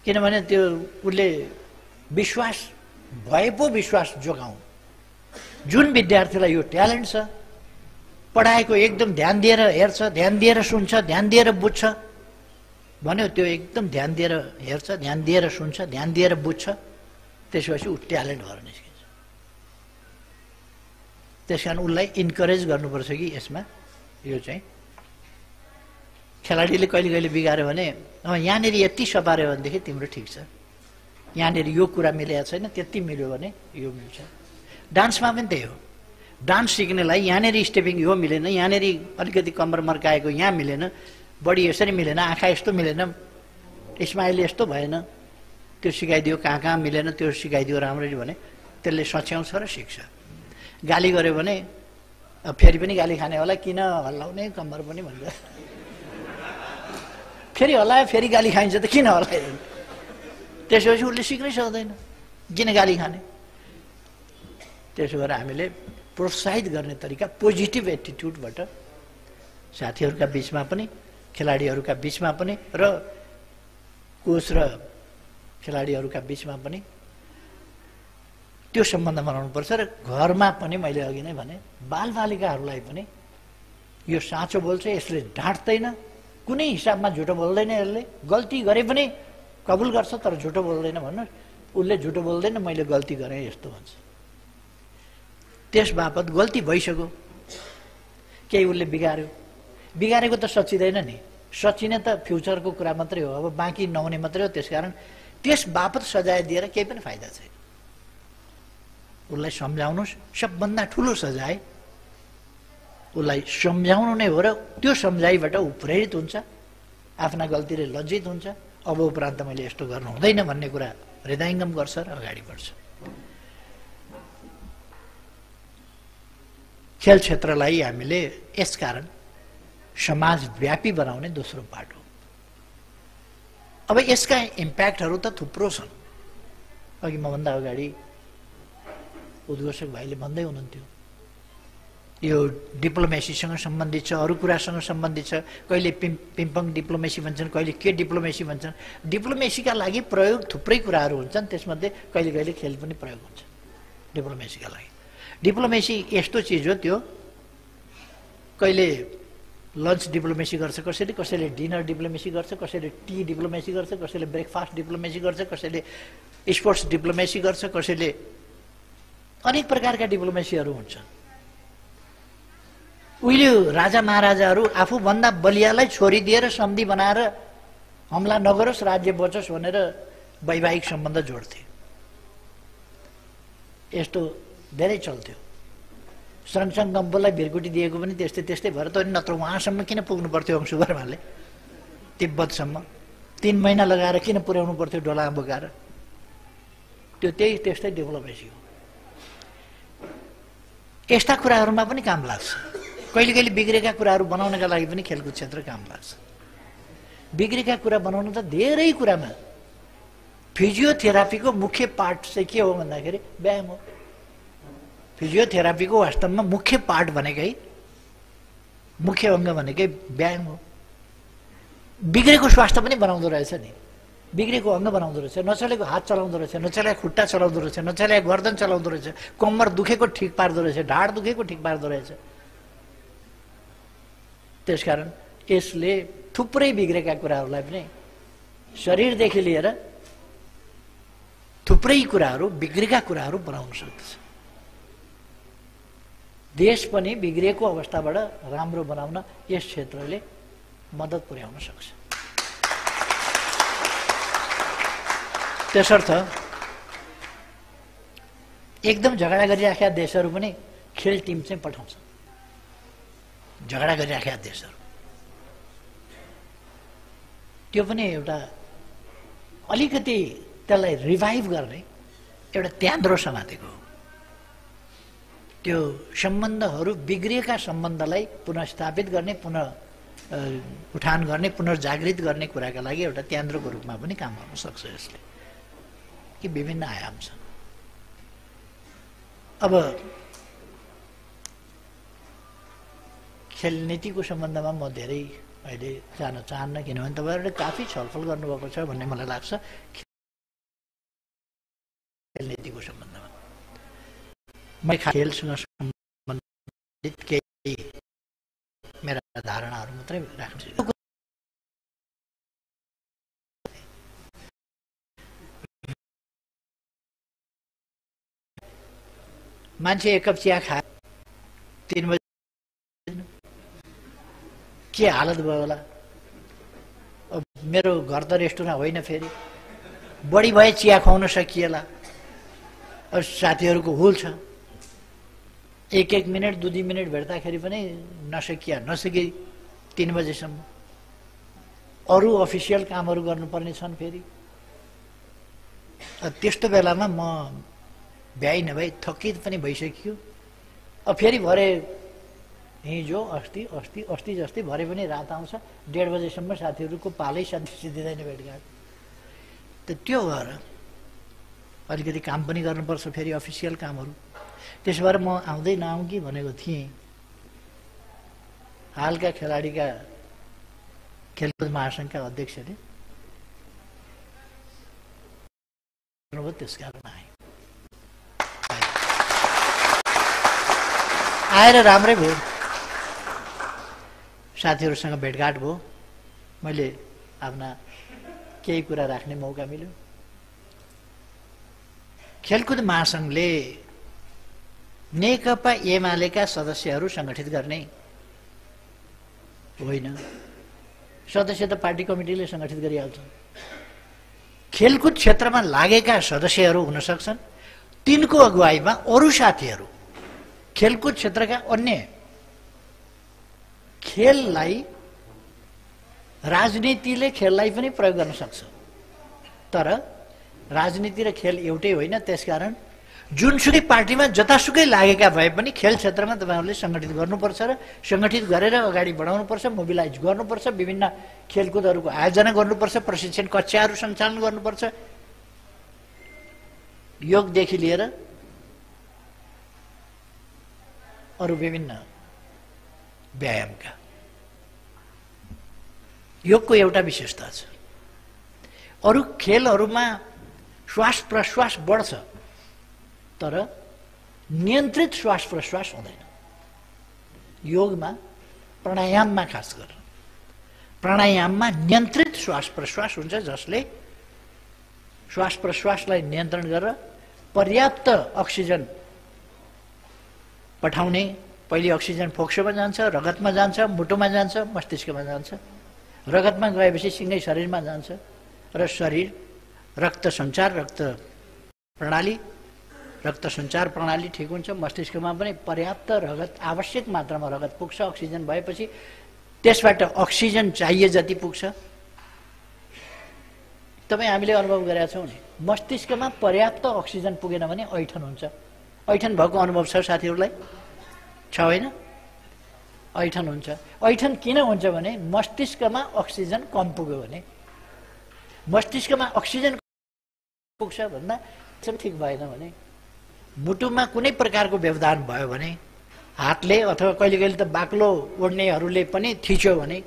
किनभने त्यो उसले विश्वास भए पो विश्वास जोगाउँ। जुन विद्यार्थीलाई यो ट्यालेन्ट छ, पढाएको एकदम ध्यान दिएर हेर्छ, ध्यान दिएर सुन्छ, ध्यान दिएर बुझ्छ भन्यो, त्यो एकदम ध्यान दिएर हेर्छ, ध्यान दिएर सुन्छ, ध्यान दिएर बुझ्छ, त्यसपछि ऊ ट्यालेन्ट भएर निस्किन्छ। त्यसकारण उसलाई इन्करेज गर्नुपर्छ कि यसमा यो चाहिँ खेलाडीले कहिले कहिले बिगाऱ्यो भने यहाँनिर यति सपार्यो भनेदेखि तिम्रो ठिक छ, यहाँनिर यो कुरा मिलेको छैन, त्यति मिल्यो भने यो मिल्छ। डान्समा पनि त्यही हो, डान्स सिक्नेलाई यहाँनिर स्टेपिङ यो मिलेन, यहाँनिर अलिकति कम्बर मर्काएको यहाँ मिलेन, बडी यसरी मिलेन, आँखा यस्तो मिलेन, स्माइल यस्तो भएन, त्यो सिकाइदियो, कहाँ कहाँ मिलेन त्यो सिकाइदियो राम्ररी भने त्यसले सच्याउँछ र सिक्छ। गाली गर्यो भने फेरि पनि गाली खाने होला, किन हल्लाउने कम्बर पनि भन्छ, फेरि हल्लायो फेरि गाली खाइन्छ त किन हल्लायो, त्यसपछि उसले सिक्नै सक्दैन, किन गाली खाने। त्यसो भएर हामीले प्रोत्साहित गर्ने तरिका पोजिटिभ एटिट्युडबाट साथीहरूका बिचमा पनि, खेलाडीहरूका बिचमा पनि र कोच र खेलाडीहरूका बिचमा पनि त्यो सम्बन्ध बनाउनुपर्छ। र घरमा पनि मैले अघि नै भने बालबालिकाहरूलाई पनि यो साँचो बोल्छ, यसले ढाँट्दैन, कुनै हिसाबमा झुटो बोल्दैन, यसले गल्ती गरे पनि कबुल गर्छ तर झुटो बोल्दैन भन्नु, उसले झुटो बोल्दैन, मैले गल्ती गरेँ यस्तो भन्छ। त्यस बापत गल्ती भइसक्यो, केही उसले बिगार्यो, बिगारेको त सचिँदैन नि, सचिने त फ्युचरको कुरा मात्रै हो, अब बाँकी नहुने मात्रै हो। त्यसकारण त्यस बापत सजाय दिएर केही पनि फाइदा छैन। उसलाई सम्झाउनुहोस्, सबभन्दा ठुलो सजाय उसलाई सम्झाउनु नै हो र त्यो सम्झाइबाट ऊ प्रेरित हुन्छ, आफ्ना गल्तीले लज्जित हुन्छ, अब उपरान्त मैले यस्तो गर्नु हुँदैन भन्ने कुरा हृदयङ्गम गर्छ र अगाडि बढ्छ। खेल क्षेत्रलाई हामीले यसकारण समाजव्यापी बनाउने दोस्रो बाटो। अब यसका इम्प्याक्टहरू त थुप्रो छन्। अघि मभन्दा अगाडि उद्घोषक भाइले भन्दै हुनुहुन्थ्यो, यो डिप्लोमेसीसँग सम्बन्धित छ, अरू कुरासँग सम्बन्धित छ, कहिले पिम्पङ डिप्लोमेसी भन्छन्, कहिले के डिप्लोमेसी भन्छन्। डिप्लोमेसीका लागि प्रयोग थुप्रै कुराहरू हुन्छन्, त्यसमध्ये कहिले कहिले खेल पनि प्रयोग हुन्छ डिप्लोमेसीका लागि। डिप्लोमेसी यस्तो चिज हो, त्यो कहिले लन्च डिप्लोमेसी गर्छ कसैले, कसैले डिनर डिप्लोमेसी गर्छ, कसैले टी डिप्लोमेसी गर्छ, कसैले ब्रेकफास्ट डिप्लोमेसी गर्छ, कसैले स्पोर्ट्स डिप्लोमेसी गर्छ, कसैले अनेक प्रकारका डिप्लोमेसीहरू हुन्छन्। उहिले राजा महाराजाहरू आफूभन्दा बलियालाई छोरी दिएर सन्धि बनाएर हमला नगरोस् राज्य बचोस् भनेर वैवाहिक सम्बन्ध जोड्थे। यस्तो धेरै चल्थ्यो। सँगसँग गम्पोलाई भिरकुटी दिएको पनि त्यस्तै त्यस्तै भएर त नत्र उहाँसम्म किन पुग्नु पर्थ्यो अंशुवर्माले, तिब्बतसम्म 3 महिना लगाएर किन पुर्याउनु पर्थ्यो डोला बोकाएर। त्यो त्यस्तै डिप्लोमेसी हो। यस्ता कुराहरूमा पनि काम लाग्छ। कहिले कहिले बिग्रेका कुराहरू बनाउनका लागि पनि खेलकुद क्षेत्र काम लाग्छ। बिग्रेका कुरा बनाउनु त धेरै कुरामा। फिजियोथेरापीको मुख्य पार्ट चाहिँ के हो भन्दाखेरि व्यायाम हो। फिजियोथेरापीको वास्तवमा मुख्य पार्ट भनेकै, मुख्य अङ्ग भनेकै व्यायाम हो। बिग्रेको स्वास्थ्य पनि बनाउँदो रहेछ नि, बिग्रेको अङ्ग बनाउँदो रहेछ, नचलेको हात चलाउँदो रहेछ, नचलेको खुट्टा चलाउँदो रहेछ, नचलेको गर्दन चलाउँदो रहेछ, कम्मर दुखेको ठिक पार्दो रहेछ, ढाड दुखेको ठिक पार्दो रहेछ। त्यसकारण यसले थुप्रै बिग्रेका कुराहरूलाई पनि, शरीरदेखि लिएर थुप्रै कुराहरू, बिग्रेका कुराहरू बनाउन सक्दछ। देश पनि बिग्रिएको अवस्थाबाट राम्रो बनाउन यस क्षेत्रले मद्दत पुर्याउन सक्छ। त्यसर्थ एकदम झगडा गरिराखेका देशहरू पनि खेल टिम चाहिँ पठाउँछ। झगडा गरिराखेका देशहरू त्यो पनि एउटा अलिकति त्यसलाई रिभाइभ गर्ने एउटा त्यान्द्रो समातेको हो। त्यो सम्बन्धहरू, बिग्रिएका सम्बन्धलाई पुनर्स्थापित गर्ने, पुनः उठान गर्ने, पुनर्जागृत गर्ने कुराका लागि एउटा त्यान्द्रोको रूपमा पनि काम गर्न सक्छ यसले। कि विभिन्न आयाम छन्। अब खेल नीतिको सम्बन्धमा म धेरै अहिले जान चाहन्न, किनभने तपाईँहरूले काफी छलफल गर्नुभएको छ भन्ने मलाई लाग्छ खेल नीतिको सम्बन्धमा। म खेलसँग सम्बन्धित केही मेरा धारणाहरू मात्रै राख्छु। मान्छे एक कप चिया खाए 3 बजे के हालत भयो होला। अब मेरो घर त रेस्टुरेन्ट होइन, फेरि बढी भए चिया खुवाउन सकिएला। अब साथीहरूको हुल छ, 1-1 मिनट 2-2 मिनट भेट्दाखेरि पनि नसकी 3 बजेसम्म अरू अफिसियल कामहरू गर्नुपर्ने छन्। फेरि त्यस्तो बेलामा म भ्याइ नभई थकित पनि भइसक्यो। अब फेरि भरे हिजो अस्ति जस्तै भरे पनि रात आउँछ, 1:30 बजेसम्म साथीहरूको पालै साथी दिँदैन भेटघाट। त त्यो भएर अलिकति काम पनि गर्नुपर्छ, फेरि अफिसियल कामहरू। त्यसो भएर म आउँदै नआउँ कि भनेको थिएँ। हालका खेलाडीका खेलकुद महासङ्घका अध्यक्षले त्यस कारण आएर राम्रै भयो, साथीहरूसँग भेटघाट भयो, मैले आफ्ना केही कुरा राख्ने मौका मिल्यो। खेलकुद महासङ्घले नेकपा एमालेका सदस्यहरू सङ्गठित गर्ने होइन, सदस्य त पार्टी कमिटीले सङ्गठित गरिहाल्छ। खेलकुद क्षेत्रमा लागेका सदस्यहरू हुन सक्छन्, तिनको अगुवाईमा अरू साथीहरू खेलकुद क्षेत्रका अन्य खेललाई राजनीतिले खेललाई पनि प्रयोग गर्न सक्छ, तर राजनीति र खेल एउटै होइन। त्यसकारण जुनसुकै पार्टीमा जतासुकै लागेका भए पनि खेल क्षेत्रमा तपाईँहरूले सङ्गठित गर्नुपर्छ र सङ्गठित गरेर अगाडि बढाउनुपर्छ, मोबिलाइज गर्नुपर्छ, विभिन्न खेलकुदहरूको आयोजना गर्नुपर्छ, प्रशिक्षण कक्षाहरू सञ्चालन गर्नुपर्छ, योगदेखि लिएर अरू विभिन्न व्यायामका। योगको एउटा विशेषता छ, अरू खेलहरूमा श्वास प्रश्वास बढ्छ तर नियन्त्रित श्वास प्रश्वास हुँदैन। योगमा प्राणायाममा खास गरेर प्राणायाममा नियन्त्रित श्वास प्रश्वास हुन्छ, जसले श्वास प्रश्वासलाई नियन्त्रण गरेर पर्याप्त अक्सिजन पठाउने। पहिले अक्सिजन फोक्सोमा जान्छ, रगतमा जान्छ, मुटुमा जान्छ, मस्तिष्कमा जान्छ। रगतमा गएपछि सिँगै शरीरमा जान्छ र शरीर रक्त सञ्चार प्रणाली ठिक हुन्छ। मस्तिष्कमा पनि पर्याप्त रगत, आवश्यक मात्रामा रगत पुग्छ। अक्सिजन भएपछि त्यसबाट अक्सिजन चाहिए जति पुग्छ। तपाईँ हामीले अनुभव गरेका छौँ नि, मस्तिष्कमा पर्याप्त अक्सिजन पुगेन भने ऐठन हुन्छ। ऐठन भएको अनुभव छ साथीहरूलाई? छ होइन? ऐठन हुन्छ। ऐठन किन हुन्छ भने मस्तिष्कमा अक्सिजन कम पुग्यो भने। मस्तिष्कमा अक्सिजन पुग्छ भन्दा ठिक भएन भने, मुटुमा कुनै प्रकारको व्यवधान भयो भने, हातले अथवा कहिले कहिले त बाक्लो ओढ्नेहरूले पनि थिच्यो भने,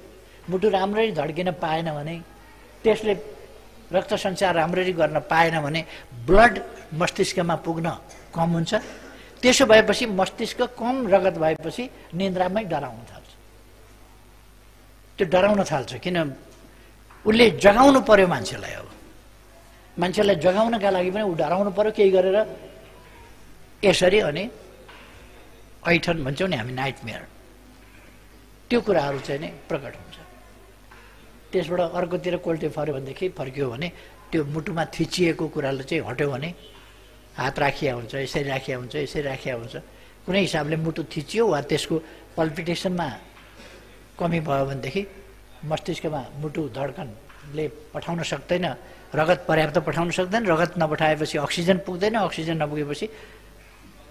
मुटु राम्ररी धड्किन पाएन भने, त्यसले रक्त सञ्चार राम्ररी गर्न पाएन भने ब्लड मस्तिष्कमा पुग्न कम हुन्छ। त्यसो भएपछि मस्तिष्क कम रगत भएपछि निन्द्रामै डराउन थाल्छ। त्यो डराउन थाल्छ किन? उसले जगाउनु पर्यो मान्छेलाई। अब मान्छेलाई जगाउनका लागि पनि ऊ डराउनु पर्यो केही गरेर। यसरी अनि ऐठन भन्छौँ नि हामी, नाइटमेयर, त्यो कुराहरू चाहिँ नै प्रकट हुन्छ। त्यसबाट अर्कोतिर कोल्टे फर्यो भनेदेखि फर्क्यो भने त्यो मुटुमा थिचिएको कुराले चाहिँ हट्यो भने, हात राखिया हुन्छ, यसरी राखिया हुन्छ, यसरी राखिया हुन्छ, कुनै हिसाबले मुटु थिचियो वा त्यसको पल्पिटेसनमा कमी भयो भनेदेखि मस्तिष्कमा मुटु धड्कनले पठाउन सक्दैन, रगत पर्याप्त पठाउन सक्दैन। रगत नपठाएपछि अक्सिजन पुग्दैन, अक्सिजन नपुगेपछि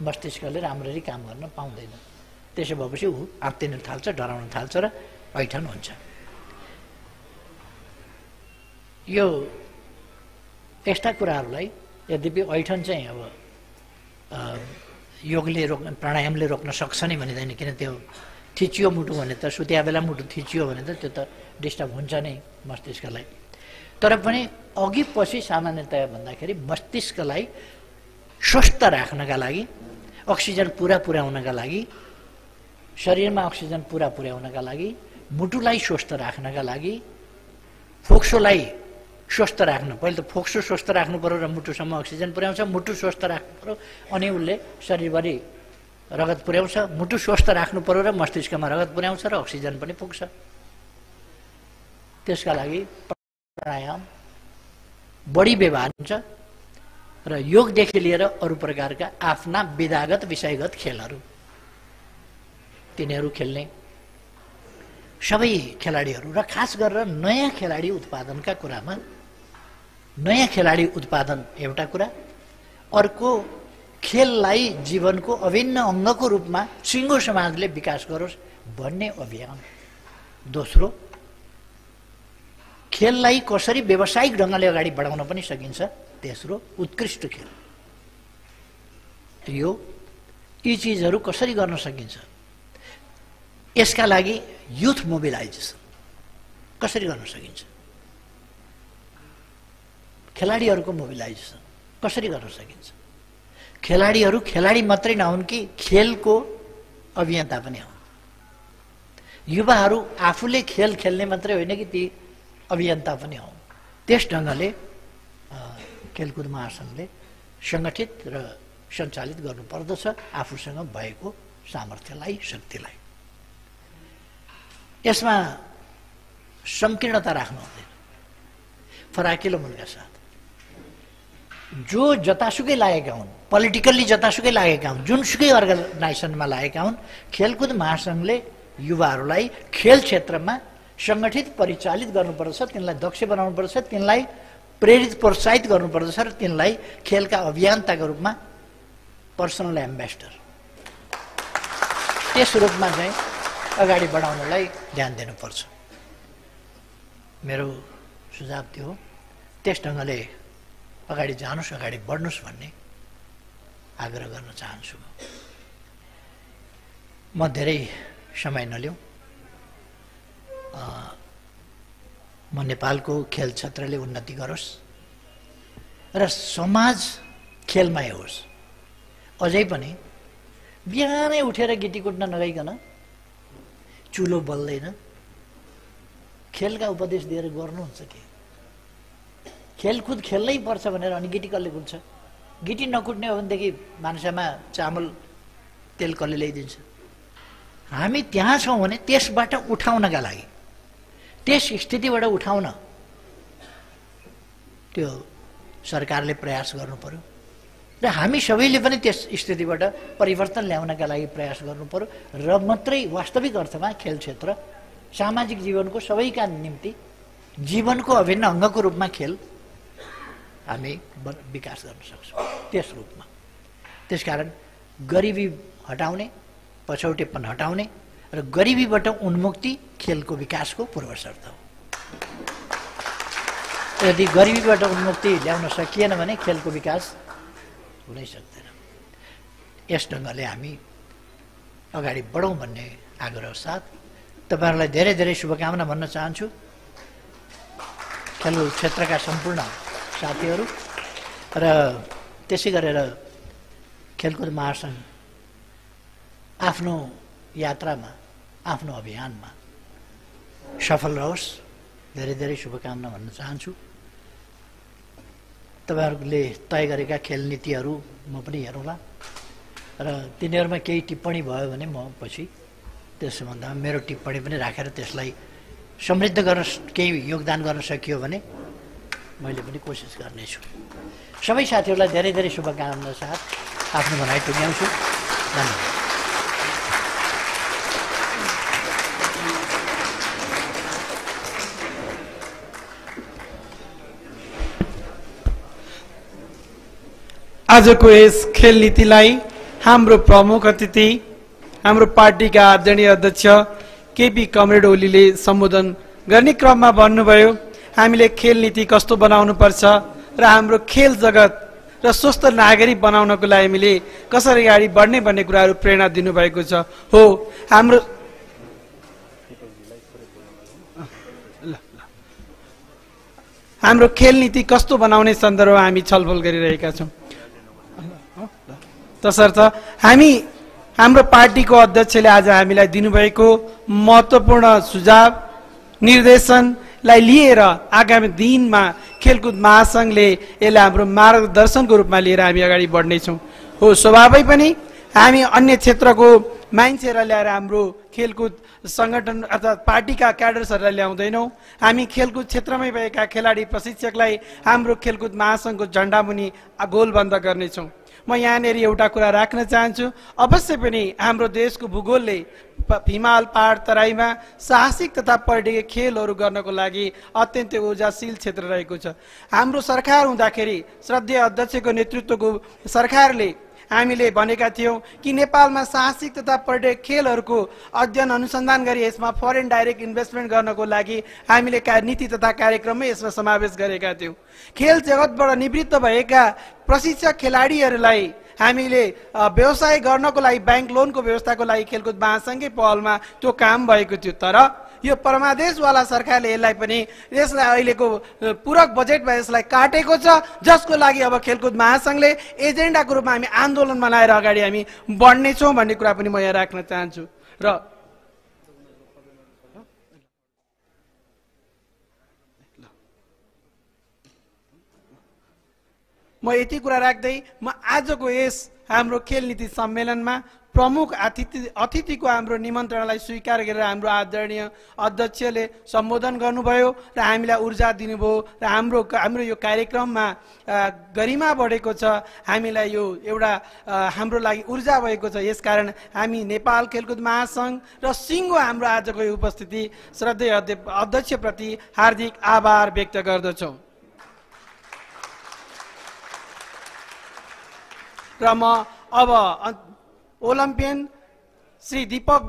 मस्तिष्कले राम्ररी काम गर्न पाउँदैन। त्यसो भएपछि ऊ आत्तिन थाल्छ, डराउन थाल्छ र ऐठन हुन्छ। यो यस्ता कुराहरूलाई यद्यपि ऐठन चाहिँ अब योगले रोक्न, प्राणायामले रोक्न सक्छ नि भनिँदैन, किन त्यो थिचियो मुटु भने त, सुत्या बेला मुटु थिचियो भने त त्यो त डिस्टर्ब हुन्छ नै मस्तिष्कलाई। तर पनि अघि पछि सामान्यतया भन्दाखेरि मस्तिष्कलाई स्वस्थ राख्नका लागि, अक्सिजन पुरा पुर्याउनका लागि, शरीरमा अक्सिजन पुरा पुर्याउनका लागि, मुटुलाई स्वस्थ राख्नका लागि, फोक्सोलाई स्वस्थ राख्नु, पहिले त फोक्सो स्वस्थ राख्नु पर्यो र मुटुसम्म अक्सिजन पुर्याउँछ, मुटु स्वस्थ राख्नु पर्यो, अनि उसले शरीरभरि रगत पुर्याउँछ, मुटु स्वस्थ राख्नु पर्यो र मस्तिष्कमा रगत पुर्याउँछ र अक्सिजन पनि पुग्छ। त्यसका लागि प्राणायाम बढी व्यवहार हुन्छ र योगदेखि लिएर अरू प्रकारका आफ्ना विधागत विषयगत खेलहरू तिनीहरू खेल्ने सबै खेलाडीहरू र खास गरेर नयाँ खेलाडी उत्पादनका कुरामा नयाँ खेलाडी उत्पादन एउटा कुरा, अर्को खेललाई जीवनको अभिन्न अङ्गको रूपमा सिङ्गो समाजले विकास गरोस् भन्ने अभियान। दोस्रो, खेललाई कसरी व्यावसायिक ढङ्गले अगाडि बढाउन पनि सकिन्छ। तेस्रो, उत्कृष्ट खेल। यी चिजहरू कसरी गर्न सकिन्छ, यसका लागि युथ मोबिलाइजेसन कसरी गर्न सकिन्छ, खेलाडीहरूको मोबिलाइजेसन कसरी गर्न सकिन्छ। खेलाडीहरू खेलाडी मात्रै नहुन् कि खेलको अभियन्ता पनि हुन्। युवाहरू आफूले खेल खेल्ने मात्रै होइन कि ती अभियन्ता पनि हुन्। त्यस ढङ्गले खेलकुद महासङ्घले सङ्गठित र सञ्चालित गर्नुपर्दछ आफूसँग भएको सामर्थ्यलाई, शक्तिलाई। यसमा संकीर्णता राख्नु हुँदैन, फराकिलो मनका साथ। जो जतासुकै लागेका हुन्, पोलिटिकल्ली जतासुकै लागेका हुन्, जुनसुकै अर्गनाइजेसनमा लागेका हुन्, खेलकुद महासङ्घले युवाहरूलाई खेल क्षेत्रमा सङ्गठित परिचालित गर्नुपर्दछ, तिनलाई दक्ष बनाउनुपर्दछ, तिनलाई प्रेरित प्रोत्साहित गर्नुपर्दछ र तिनलाई खेलका अभियन्ताका रूपमा पर्सनल एम्बेसडर त्यस रूपमा चाहिँ अगाडि बढाउनलाई ध्यान दिनुपर्छ। मेरो सुझाव त्यो हो। त्यस ढङ्गले अगाडि जानुस्, अगाडि बढ्नुस् भन्ने आग्रह गर्न चाहन्छु। म धेरै समय नलिउँ। म नेपालको खेल क्षेत्रले उन्नति गरोस् र समाज खेलमय होस्। अझै पनि बिहानै उठेर गिटी कुट्न नगइकन चुलो बल्दैन, खेलका उपदेश दिएर गर्नुहुन्छ के? खेलकुद खेल्नै पर्छ भनेर अनि गिटी कसले कुट्छ? गिटी नकुट्ने हो भनेदेखि मान्छेमा चामल तेल कसले ल्याइदिन्छ? हामी त्यहाँ छौँ भने त्यसबाट उठाउनका लागि, त्यस स्थितिबाट उठाउन त्यो सरकारले प्रयास गर्नु पर्यो र हामी सबैले पनि त्यस स्थितिबाट परिवर्तन ल्याउनका लागि प्रयास गर्नु पर्यो र मात्रै वास्तविक अर्थमा खेल क्षेत्र सामाजिक जीवनको सबैका निम्ति जीवनको अभिन्न अङ्गको रूपमा खेल हामी विकास गर्न सक्छौँ त्यस रूपमा। त्यसकारण गरिबी हटाउने, पछौटेपन हटाउने र गरिबीबाट उन्मुक्ति खेलको विकासको पूर्व शर्त हो। यदि गरिबीबाट उन्मुक्ति ल्याउन सकिएन भने खेलको विकास हुनै सक्दैन। यस ढङ्गले हामी अगाडि बढौँ भन्ने आग्रह साथ तपाईँहरूलाई धेरै धेरै शुभकामना भन्न चाहन्छु। खेल क्षेत्रका सम्पूर्ण साथीहरू र त्यसै गरेर खेलकुद महासङ्घ आफ्नो यात्रामा, आफ्नो अभियानमा सफल रहोस्, धेरै धेरै शुभकामना भन्न चाहन्छु। तपाईँहरूले तय गरेका खेल नीतिहरू म पनि हेरौँला र तिनीहरूमा केही टिप्पणी भयो भने म पछि त्यस सम्बन्धमा मेरो टिप्पणी पनि राखेर त्यसलाई समृद्ध गर्न, केही योगदान गर्न सकियो भने मैले पनि कोसिस गर्नेछु। सबै साथीहरूलाई धेरै धेरै शुभकामना साथ आफ्नो भनाइ टुङ्ग्याउँछु। धन्यवाद। आजको यस खेल नीतिलाई हाम्रो प्रमुख अतिथि, हाम्रो पार्टीका आदरणीय अध्यक्ष केपी कमरेड ओलीले सम्बोधन गर्ने क्रममा भन्नुभयो, हामीले खेल नीति कस्तो बनाउनु पर्छ र हाम्रो खेल जगत र स्वस्थ नागरिक बनाउनको लागि हामीले कसरी अगाडि बढ्ने भन्ने कुराहरू प्रेरणा दिनुभएको छ। हो, हाम्रो खेल नीति कस्तो बनाउने सन्दर्भमा हामी छलफल गरिरहेका छौँ। तसर्थ हाम्रो पार्टीको अध्यक्षले आज हामीलाई दिनुभएको महत्त्वपूर्ण सुझाव निर्देशनलाई लिएर आगामी दिनमा खेलकुद महासङ्घले यसलाई हाम्रो मार्गदर्शनको रूपमा लिएर हामी अगाडि बढ्नेछौँ। हो, स्वभावै पनि हामी अन्य क्षेत्रको मान्छेहरूलाई ल्याएर हाम्रो खेलकुद सङ्गठन अथवा पार्टीका क्याडर्सहरूलाई ल्याउँदैनौँ। हामी खेलकुद क्षेत्रमै भएका खेलाडी प्रशिक्षकलाई हाम्रो खेलकुद महासङ्घको झन्डामुनि गोलबन्द गर्नेछौँ। म यहाँनिर एउटा कुरा राख्न चाहन्छु, अवश्य पनि हाम्रो देशको भूगोलले हिमाल पहाड तराईमा साहसिक तथा पर्यटकीय खेलहरू गर्नको लागि अत्यन्तै ऊर्जाशील क्षेत्र रहेको छ। हाम्रो सरकार हुँदाखेरि श्रद्धेय अध्यक्षको नेतृत्वको सरकारले हामीले भनेका थियौँ कि नेपालमा साहसिक तथा पर्यटक खेलहरूको अध्ययन अनुसन्धान गरी यसमा फरेन डाइरेक्ट इन्भेस्टमेन्ट गर्नको लागि हामीले नीति तथा कार्यक्रममै यसमा समावेश गरेका थियौँ। खेल जगतबाट निवृत्त भएका प्रशिक्षक खेलाडीहरूलाई हामीले व्यवसाय गर्नको लागि ब्याङ्क लोनको व्यवस्थाको लागि खेलकुद महासङ्घकै पहलमा त्यो काम भएको थियो। तर यो परमादेशवाला सरकारले यसलाई पनि यसलाई अहिलेको पूरक बजेटमा यसलाई काटेको छ, जसको लागि अब खेलकुद महासङ्घले एजेन्डाको रूपमा हामी आन्दोलन बनाएर अगाडि हामी बढ्नेछौँ भन्ने कुरा पनि म यहाँ राख्न चाहन्छु। र म यति कुरा राख्दै म आजको यस हाम्रो खेल नीति सम्मेलनमा प्रमुख अतिथिको हाम्रो निमन्त्रणालाई स्वीकार गरेर हाम्रो आदरणीय अध्यक्षले सम्बोधन गर्नुभयो र हामीलाई ऊर्जा दिनुभयो र हाम्रो यो कार्यक्रममा गरिमा बढेको छ, हामीलाई यो एउटा हाम्रो लागि ऊर्जा भएको छ। यसकारण हामी नेपाल खेलकुद महासङ्घ र सिङ्गो हाम्रो आजको यो उपस्थिति श्रद्धेय अध्यक्षप्रति हार्दिक आभार व्यक्त गर्दछौँ। र म अब ओलम्पियन श्री दीपक